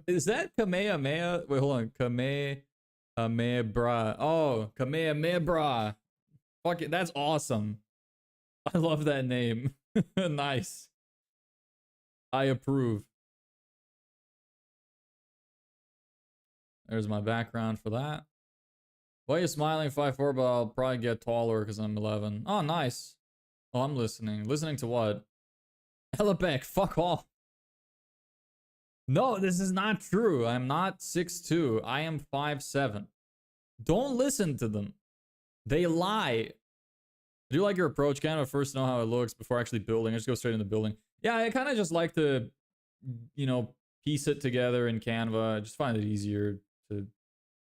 is that Kamehameha? Wait, hold on. Kamehameha. Oh, Kamehameha. Fuck it, that's awesome. I love that name. Nice. I approve. There's my background for that. Why are you smiling 5'4", but I'll probably get taller because I'm 11. Oh, nice. Oh, I'm listening. Listening to what? Hellebeck, fuck off. No, this is not true. I'm not 6'2". I am 5'7". Don't listen to them. They lie. Do you like your approach? Kind of first know how it looks before actually building. I just go straight into building. Yeah, I kind of just like to, you know, piece it together in Canva. I just find it easier to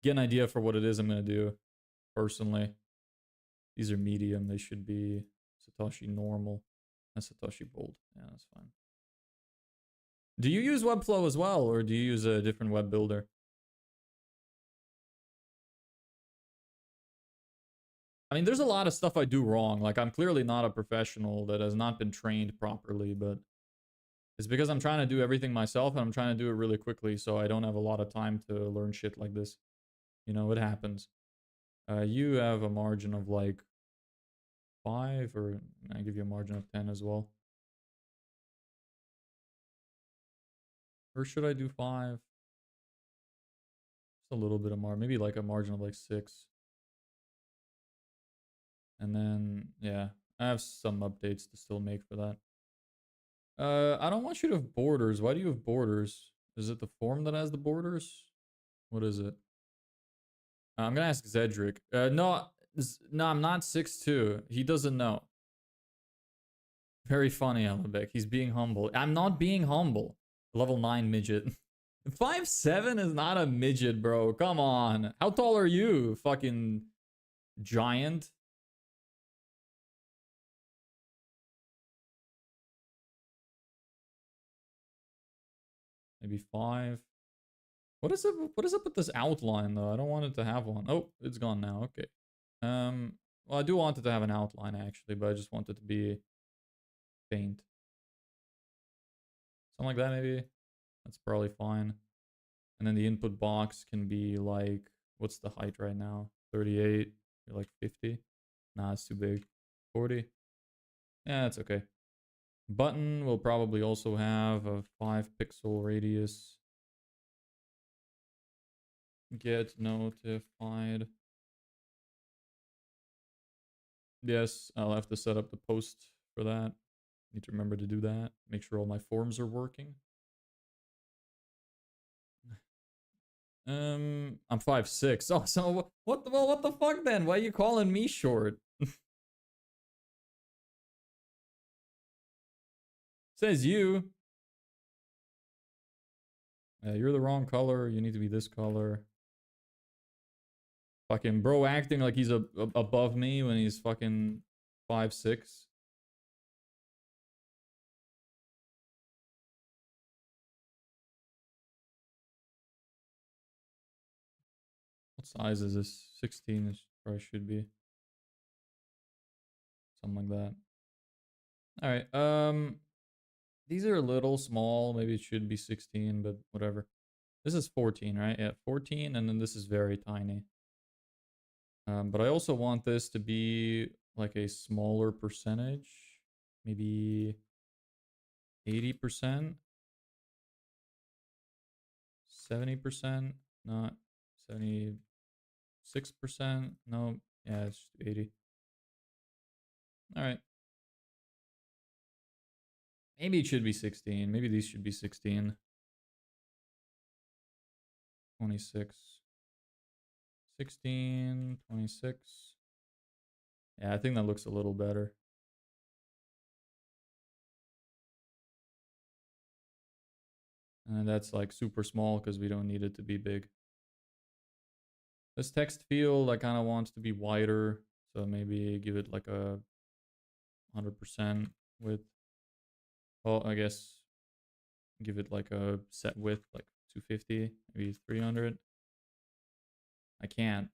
get an idea for what it is I'm going to do, personally. These are medium. They should be Satoshi normal. That's Satoshi bold. Yeah, that's fine. Do you use Webflow as well, or do you use a different web builder? I mean, there's a lot of stuff I do wrong. Like, I'm clearly not a professional that has not been trained properly, but it's because I'm trying to do everything myself and I'm trying to do it really quickly, so I don't have a lot of time to learn shit like this. You know, it happens. You have a margin of like 5, or I give you a margin of 10 as well. Or should I do 5? Just a little bit of margin, maybe like a margin of like 6. And then, yeah, I have some updates to still make for that. I don't want you to have borders. Why do you have borders? Is it the form that has the borders? What is it? I'm gonna ask Zedric. No, no, I'm not 6'2". He doesn't know. Very funny, Alabek. He's being humble. I'm not being humble. Level 9 midget. 5'7" is not a midget, bro. Come on. How tall are you? Fucking giant. Maybe 5. What is it? What is up with this outline though? I don't want it to have one. Oh, it's gone now. Okay. Well, I do want it to have an outline actually, but I just want it to be faint. Something like that maybe. That's probably fine. And then the input box can be like, what's the height right now? 38. You're like 50. Nah, it's too big. 40. Yeah, it's okay. Button will probably also have a 5 pixel radius. Get notified. Yes, I'll have to set up the post for that. Need to remember to do that. Make sure all my forms are working. I'm 5'6". Oh, so what the well, what the fuck then? Why are you calling me short? Says you. You're the wrong color. You need to be this color. Fucking bro acting like he's above me when he's fucking 5'6". What size is this? 16 is probably should be. Something like that. Alright, these are a little small. Maybe it should be 16, but whatever. This is 14, right? Yeah, 14, and then this is very tiny. But I also want this to be like a smaller percentage. Maybe 80%. 70%. Not 76%. No, yeah, it's 80. Alright. Maybe it should be 16. Maybe these should be 16. 26. 16, 26. Yeah, I think that looks a little better. And that's like super small because we don't need it to be big. This text field, I kind of want to be wider. So maybe give it like a 100% width. Well, I guess give it like a set width, like 250, maybe 300. I can't.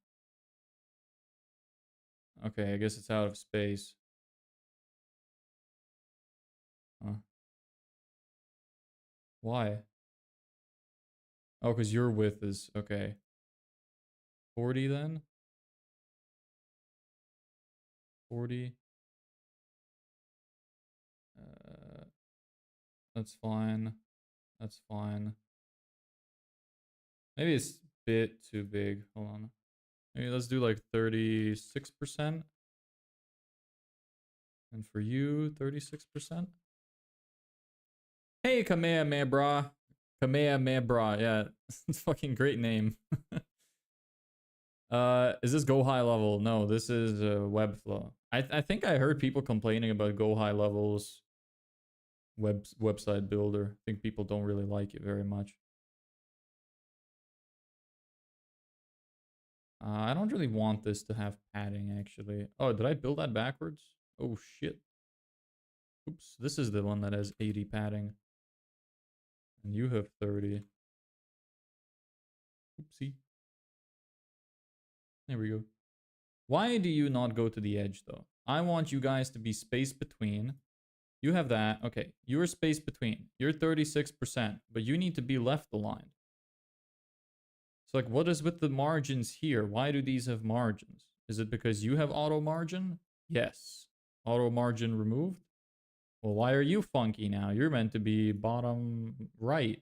Okay, I guess it's out of space. Huh. Why? Oh, because your width is, okay. 40 then? 40. That's fine. That's fine. Maybe it's a bit too big. Hold on. Maybe let's do like 36%. And for you, 36%. Hey, Kamehameha, brah. Kamehameha, brah. Yeah, it's a fucking great name. Is this Go High level? No, this is Webflow. I think I heard people complaining about Go High levels website builder. I think people don't really like it very much. I don't really want this to have padding, actually. Oh, did I build that backwards? Oh, shit. Oops, this is the one that has 80 padding. And you have 30. Oopsie. There we go. Why do you not go to the edge, though? I want you guys to be space between. You have that. Okay, you're space between. You're 36%, but you need to be left aligned. So like, what is with the margins here? Why do these have margins? Is it because you have auto margin? Yes. Auto margin removed? Well, why are you funky now? You're meant to be bottom right.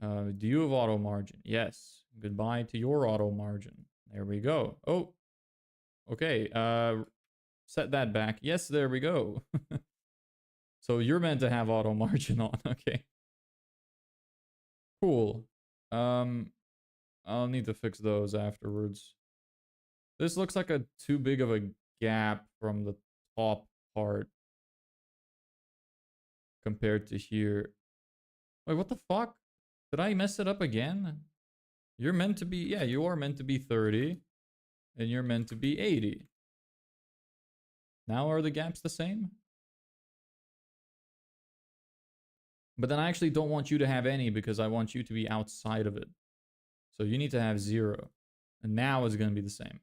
Do you have auto margin? Yes. Goodbye to your auto margin. There we go. Oh. Okay, set that back. Yes, there we go. So you're meant to have auto margin on. Okay. Cool. I'll need to fix those afterwards. This looks like a too big of a gap from the top part compared to here. Wait, what the fuck? Did I mess it up again? You're meant to be, yeah, you are meant to be 30 and you're meant to be 80. Now are the gaps the same? But then I actually don't want you to have any because I want you to be outside of it. So you need to have 0. And now it's going to be the same.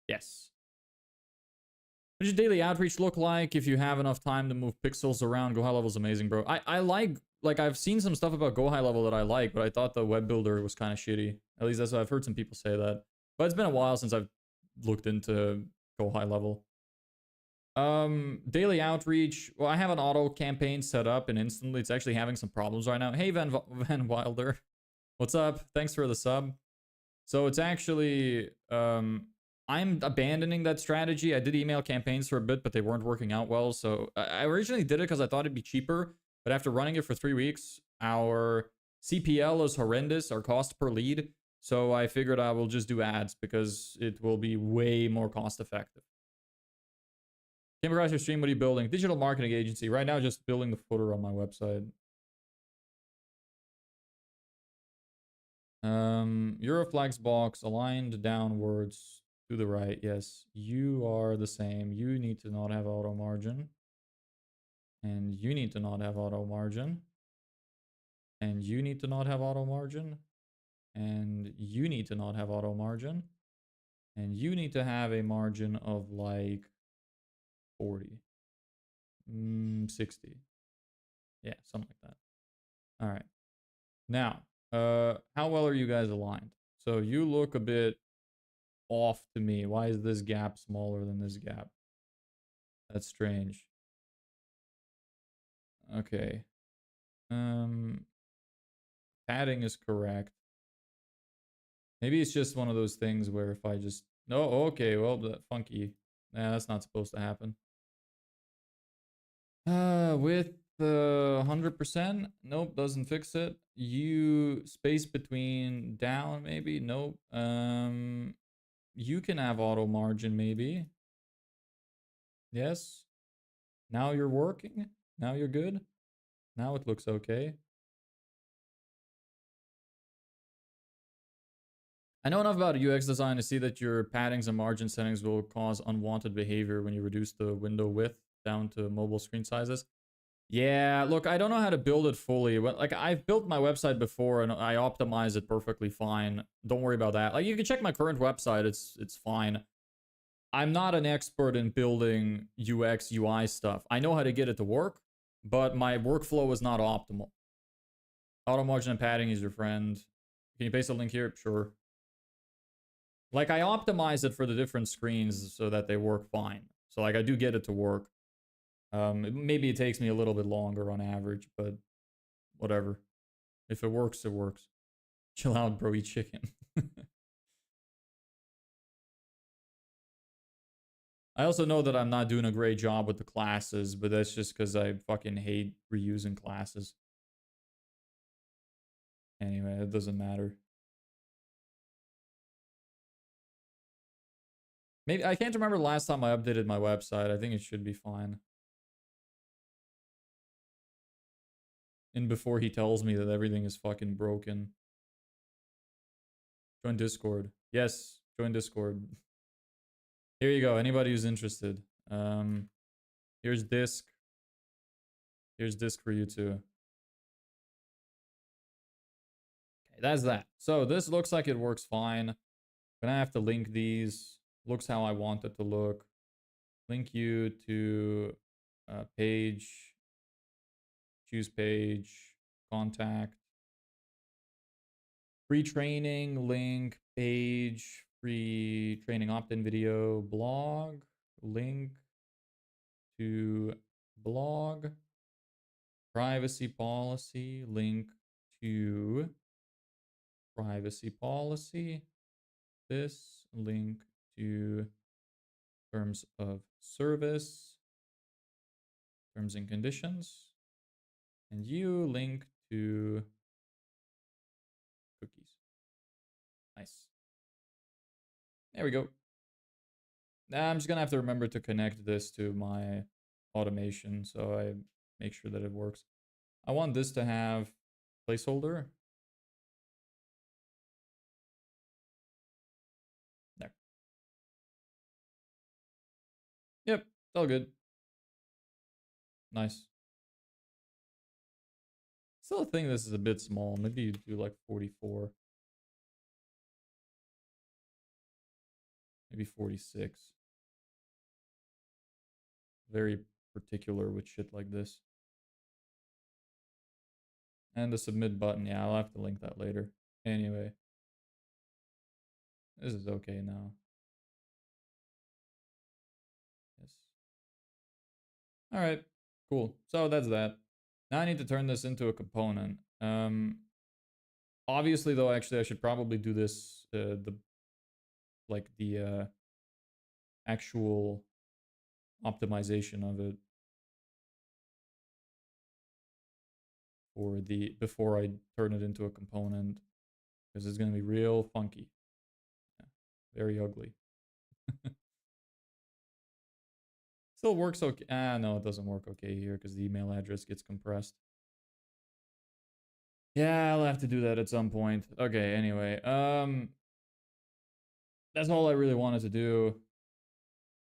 Yes. What does your daily outreach look like if you have enough time to move pixels around? Go high level is amazing, bro. I like I've seen some stuff about Go high level that I like, but I thought the web builder was kind of shitty. At least that's what I've heard some people say that. But it's been a while since I've looked into Go high level. Daily outreach. Well, I have an auto campaign set up and instantly it's actually having some problems right now. Hey, Van Wilder. What's up? Thanks for the sub. So it's actually, I'm abandoning that strategy. I did email campaigns for a bit, but they weren't working out well. So I originally did it because I thought it'd be cheaper. But after running it for 3 weeks, our CPL is horrendous, our cost per lead. So I figured I will just do ads because it will be way more cost effective. Came across your stream. What are you building? Digital marketing agency. Right now, just building the footer on my website. Euroflex box aligned downwards to the right. Yes, you are the same. You need to not have auto margin. And you need to not have auto margin. And you need to not have auto margin. And you need to not have auto margin. And you need to have a margin of like 40. 60. Yeah, something like that. All right. Now, how well are you guys aligned? So you look a bit off to me. Why is this gap smaller than this gap? That's strange. Okay. Padding is correct. Maybe it's just one of those things where if I just... No, okay, well, the funky. Nah, that's not supposed to happen. With 100%? Nope, doesn't fix it. You space between down, maybe? Nope. You can have auto margin, maybe. Yes. Now you're working. Now you're good. Now it looks okay. I know enough about UX design to see that your paddings and margin settings will cause unwanted behavior when you reduce the window width down to mobile screen sizes. Yeah, look, I don't know how to build it fully. Like, I've built my website before and I optimize it perfectly fine. Don't worry about that. Like, you can check my current website. It's fine. I'm not an expert in building UX, UI stuff. I know how to get it to work, but my workflow is not optimal. Auto margin and padding is your friend. Can you paste a link here? Sure. Like, I optimize it for the different screens so that they work fine. So, like, I do get it to work. Maybe it takes me a little bit longer on average, but whatever. If it works, it works. Chill out, bro, eat chicken. I also know that I'm not doing a great job with the classes, but that's just because I fucking hate reusing classes. Anyway, it doesn't matter. Maybe I can't remember the last time I updated my website. I think it should be fine. And before he tells me that everything is fucking broken. Join Discord. Yes, join Discord. Here you go. Anybody who's interested. Here's Disc. Here's Disc for you too. Okay, that's that. So this looks like it works fine. I'm gonna have to link these. Looks how I want it to look. Link you to page. Choose page. Contact. Free training, link, page, free training opt-in video, blog, link to blog, privacy policy, link to privacy policy, this, link to terms of service, terms and conditions, and you link to cookies. Nice. There we go. Now I'm just gonna have to remember to connect this to my automation so I make sure that it works. I want this to have placeholder. There. Yep, it's all good. Nice. Still think this is a bit small. Maybe you do like 44. Maybe 46. Very particular with shit like this. And the submit button, yeah, I'll have to link that later. Anyway. This is okay now. Yes. Alright, cool. So that's that. Now I need to turn this into a component. Obviously though, actually I should probably do this, the actual optimization of it for the before I turn it into a component, because it's gonna be real funky. Yeah, very ugly. Still works okay. No, it doesn't work okay here because the email address gets compressed. Yeah, I'll have to do that at some point. Okay, anyway. That's all I really wanted to do.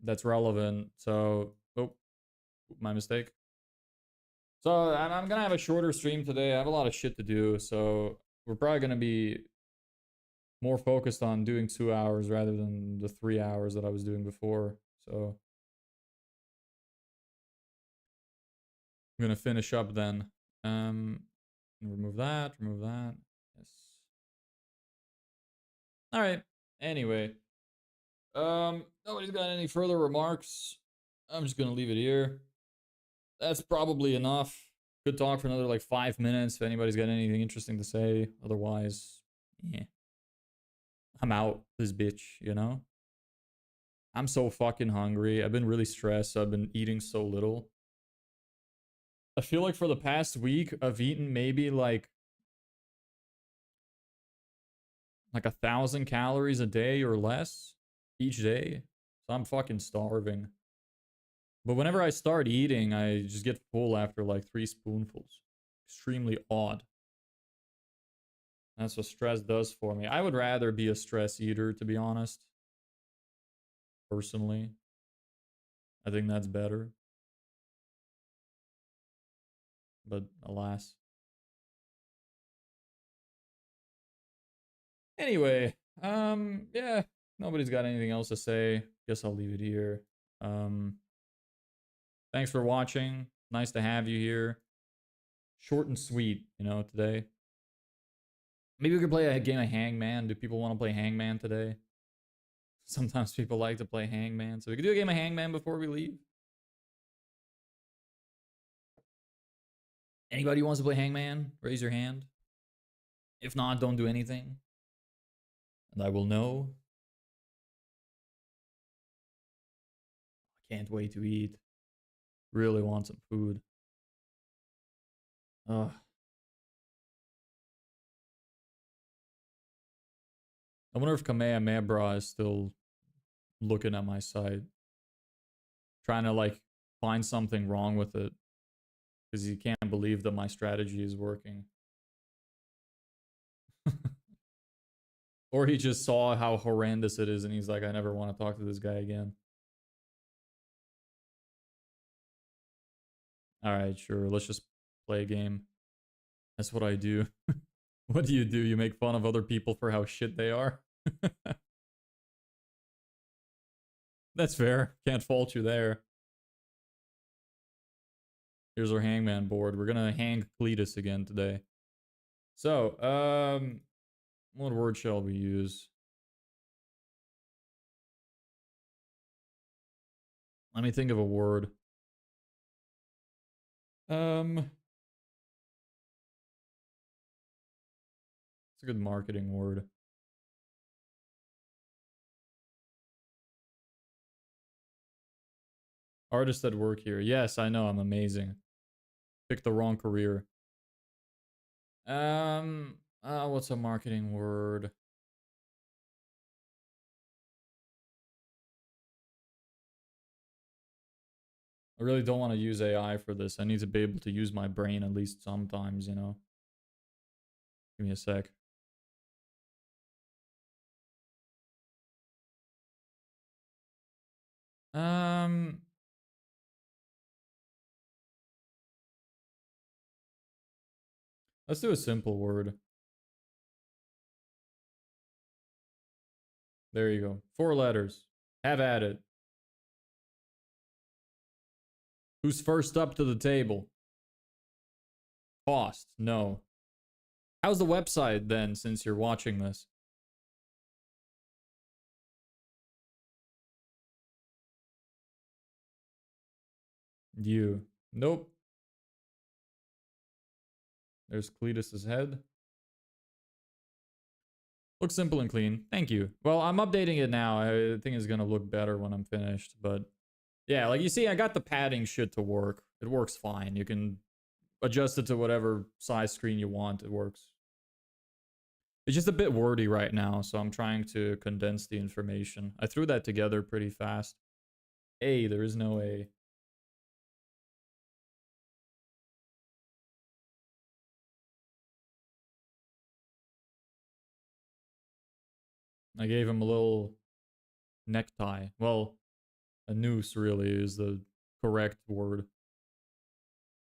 That's relevant. So, oh, my mistake. So, I'm gonna have a shorter stream today. I have a lot of shit to do, so we're probably gonna be more focused on doing 2 hours rather than the 3 hours that I was doing before. So, I'm gonna finish up then. Remove that, remove that. Yes. All right. Anyway, nobody's got any further remarks. I'm just gonna leave it here. That's probably enough. Could talk for another like 5 minutes if anybody's got anything interesting to say. Otherwise, yeah, I'm out this bitch, you know? I'm so fucking hungry. I've been really stressed. So I've been eating so little. I feel like for the past week, I've eaten maybe like 1,000 calories a day or less each day. So I'm fucking starving. But whenever I start eating, I just get full after like 3 spoonfuls. Extremely odd. That's what stress does for me. I would rather be a stress eater, to be honest. Personally. I think that's better. But alas. Anyway, yeah. Nobody's got anything else to say. Guess I'll leave it here. Thanks for watching. Nice to have you here. Short and sweet, you know, today. Maybe we could play a game of Hangman. Do people want to play Hangman today? Sometimes people like to play Hangman. So we could do a game of Hangman before we leave. Anybody who wants to play Hangman? Raise your hand. If not, don't do anything. And I will know. I can't wait to eat. Really want some food. Ugh. I wonder if Kamehameha is still looking at my site. Trying to like find something wrong with it. Because he can't believe that my strategy is working. Or he just saw how horrendous it is and he's like, I never want to talk to this guy again. Alright, sure. Let's just play a game. That's what I do. What do? You make fun of other people for how shit they are? That's fair. Can't fault you there. Here's our hangman board. We're gonna hang Cletus again today. So, what word shall we use? Let me think of a word. It's a good marketing word. Artist at work here. Yes, I know, I'm amazing. Picked the wrong career. What's a marketing word? I really don't want to use AI for this. I need to be able to use my brain at least sometimes, you know? Give me a sec. Um, let's do a simple word. There you go. 4 letters. Have at it. Who's first up to the table? Cost. No. How's the website then, since you're watching this? You. Nope. There's Cletus's head. Looks simple and clean. Thank you. Well, I'm updating it now. I think it's gonna look better when I'm finished, but yeah, like you see, I got the padding shit to work. It works fine. You can adjust it to whatever size screen you want. It works. It's just a bit wordy right now, so I'm trying to condense the information. I threw that together pretty fast. A, there is no A. I gave him a little necktie. Well, a noose really is the correct word.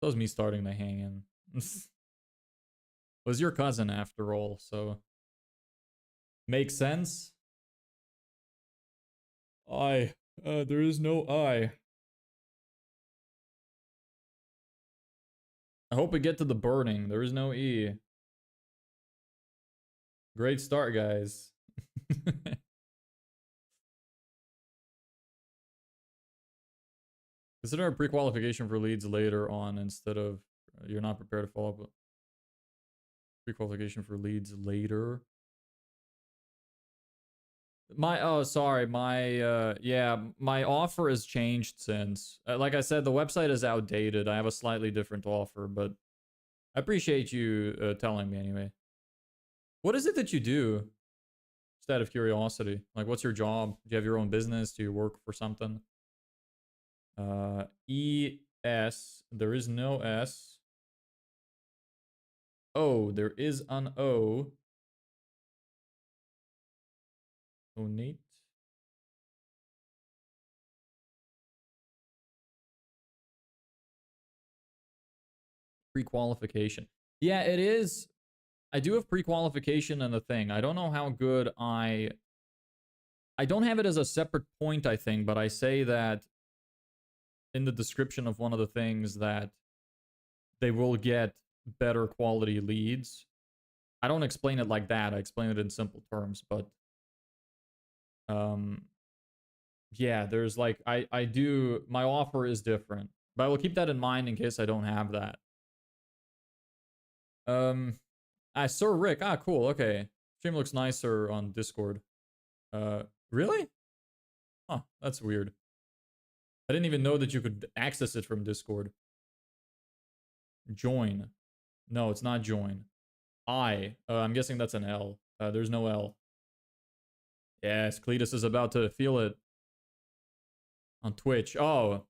That was me starting to hang in. Was your cousin after all, so makes sense. I. There is no I. I hope we get to the burning. There is no E. Great start, guys. Consider a pre-qualification for leads later on instead of you're not prepared to follow up. Pre-qualification for leads later. Sorry, my offer has changed since. Like I said, the website is outdated. I have a slightly different offer, but I appreciate you telling me anyway. What is it that you do? Just out of curiosity. Like, what's your job? Do you have your own business? Do you work for something? E-S. There is no S. O. There is an O. Oh, neat. Pre-qualification. Yeah, it is. I do have pre-qualification and the thing. I don't know how good I don't have it as a separate point, I think, but I say that in the description of one of the things that they will get better quality leads. I don't explain it like that. I explain it in simple terms, but yeah, there's like I do my offer is different. But I will keep that in mind in case I don't have that. Sir Rick. Ah, cool. Okay. Stream looks nicer on Discord. Really? Huh, that's weird. I didn't even know that you could access it from Discord. Join. No, it's not join. I'm guessing that's an L. There's no L. Yes, Cletus is about to feel it. On Twitch. Oh.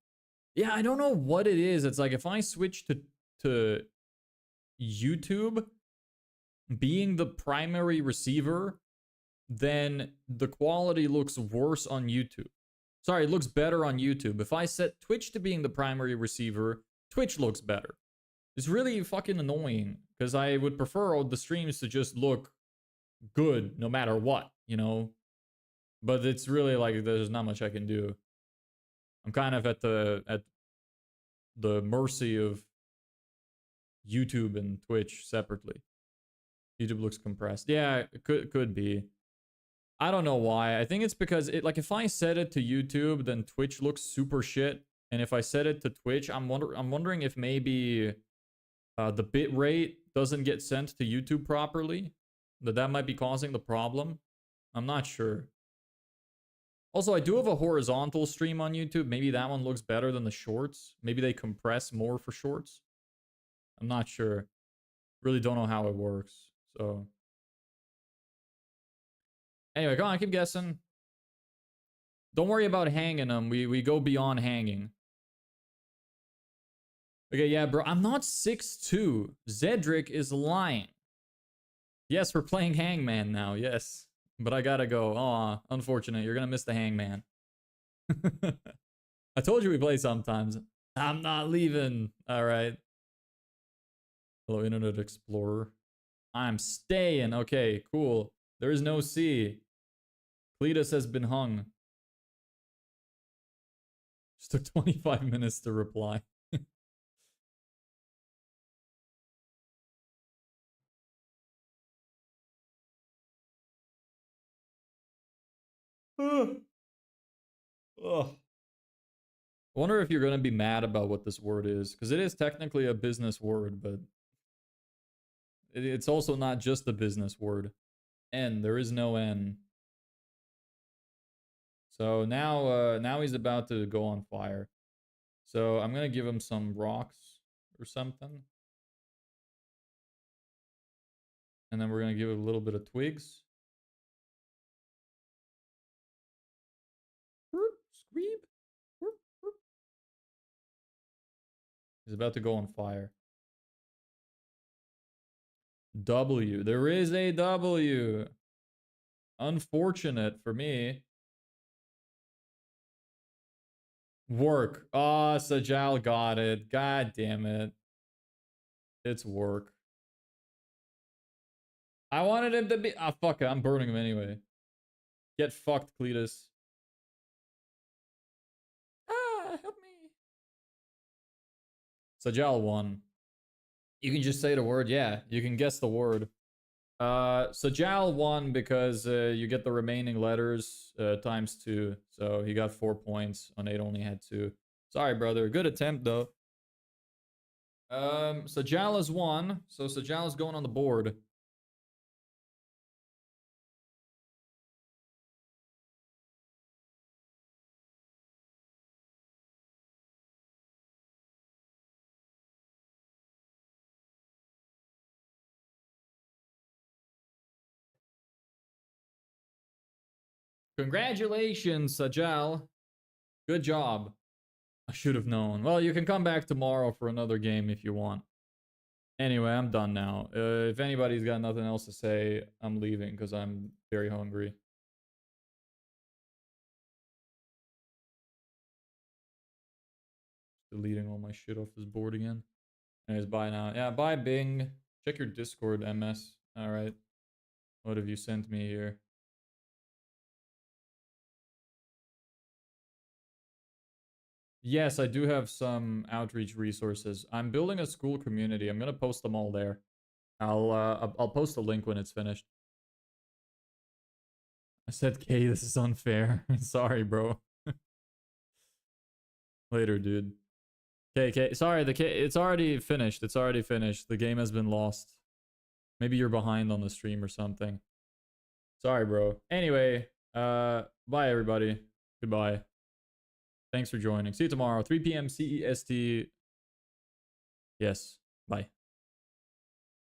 Yeah, I don't know what it is. It's like if I switch to YouTube being the primary receiver, then the quality looks worse on YouTube. Sorry, it looks better on YouTube. If I set Twitch to being the primary receiver, Twitch looks better. It's really fucking annoying because I would prefer all the streams to just look good no matter what, you know? But it's really like there's not much I can do. I'm kind of at the mercy of YouTube and Twitch separately. YouTube looks compressed. Yeah, it could be. I don't know why. I think it's because it like if I set it to YouTube, then Twitch looks super shit. And if I set it to Twitch, I'm wondering if maybe the bit rate doesn't get sent to YouTube properly. That might be causing the problem. I'm not sure. Also, I do have a horizontal stream on YouTube. Maybe that one looks better than the shorts. Maybe they compress more for shorts. I'm not sure. Really don't know how it works. So anyway, go on, keep guessing. Don't worry about hanging them. We go beyond hanging. Okay, yeah, bro. I'm not 6'2". Zedric is lying. Yes, we're playing Hangman now. Yes. But I gotta go. Aw, unfortunate. You're gonna miss the Hangman. I told you we play sometimes. I'm not leaving. Alright. Hello, Internet Explorer. I'm staying. Okay, cool. There is no C. Cletus has been hung. Just took 25 minutes to reply. Ugh. I wonder if you're going to be mad about what this word is, because it is technically a business word, but it's also not just a business word. N, there is no N. So now he's about to go on fire. So I'm going to give him some rocks or something. And then we're going to give it a little bit of twigs. Scream. He's about to go on fire. W. There is a W. Unfortunate for me. Work. Ah, Sajal got it. God damn it. It's work. I wanted him to be... Ah, fuck it. I'm burning him anyway. Get fucked, Cletus. Ah, help me. Sajal won. You can just say the word. Yeah, you can guess the word. Sajal won because you get the remaining letters times 2. So he got 4 points. Onate only had 2. Sorry, brother. Good attempt, though. Sajal has won. So Sajal is going on the board. Congratulations, Sajal. Good job. I should have known. Well, you can come back tomorrow for another game if you want. Anyway, I'm done now. If anybody's got nothing else to say, I'm leaving because I'm very hungry. Deleting all my shit off this board again. Anyways, bye now. Yeah, bye, Bing. Check your Discord, MS. Alright. What have you sent me here? Yes, I do have some outreach resources. I'm building a school community. I'm gonna post them all there. I'll post a link when it's finished. I said, K, this is unfair. Sorry, bro. Later, dude. Okay, sorry, it's already finished. It's already finished. The game has been lost. Maybe you're behind on the stream or something. Sorry, bro. Anyway, bye everybody. Goodbye. Thanks for joining. See you tomorrow, 3 p.m. CEST. Yes, bye.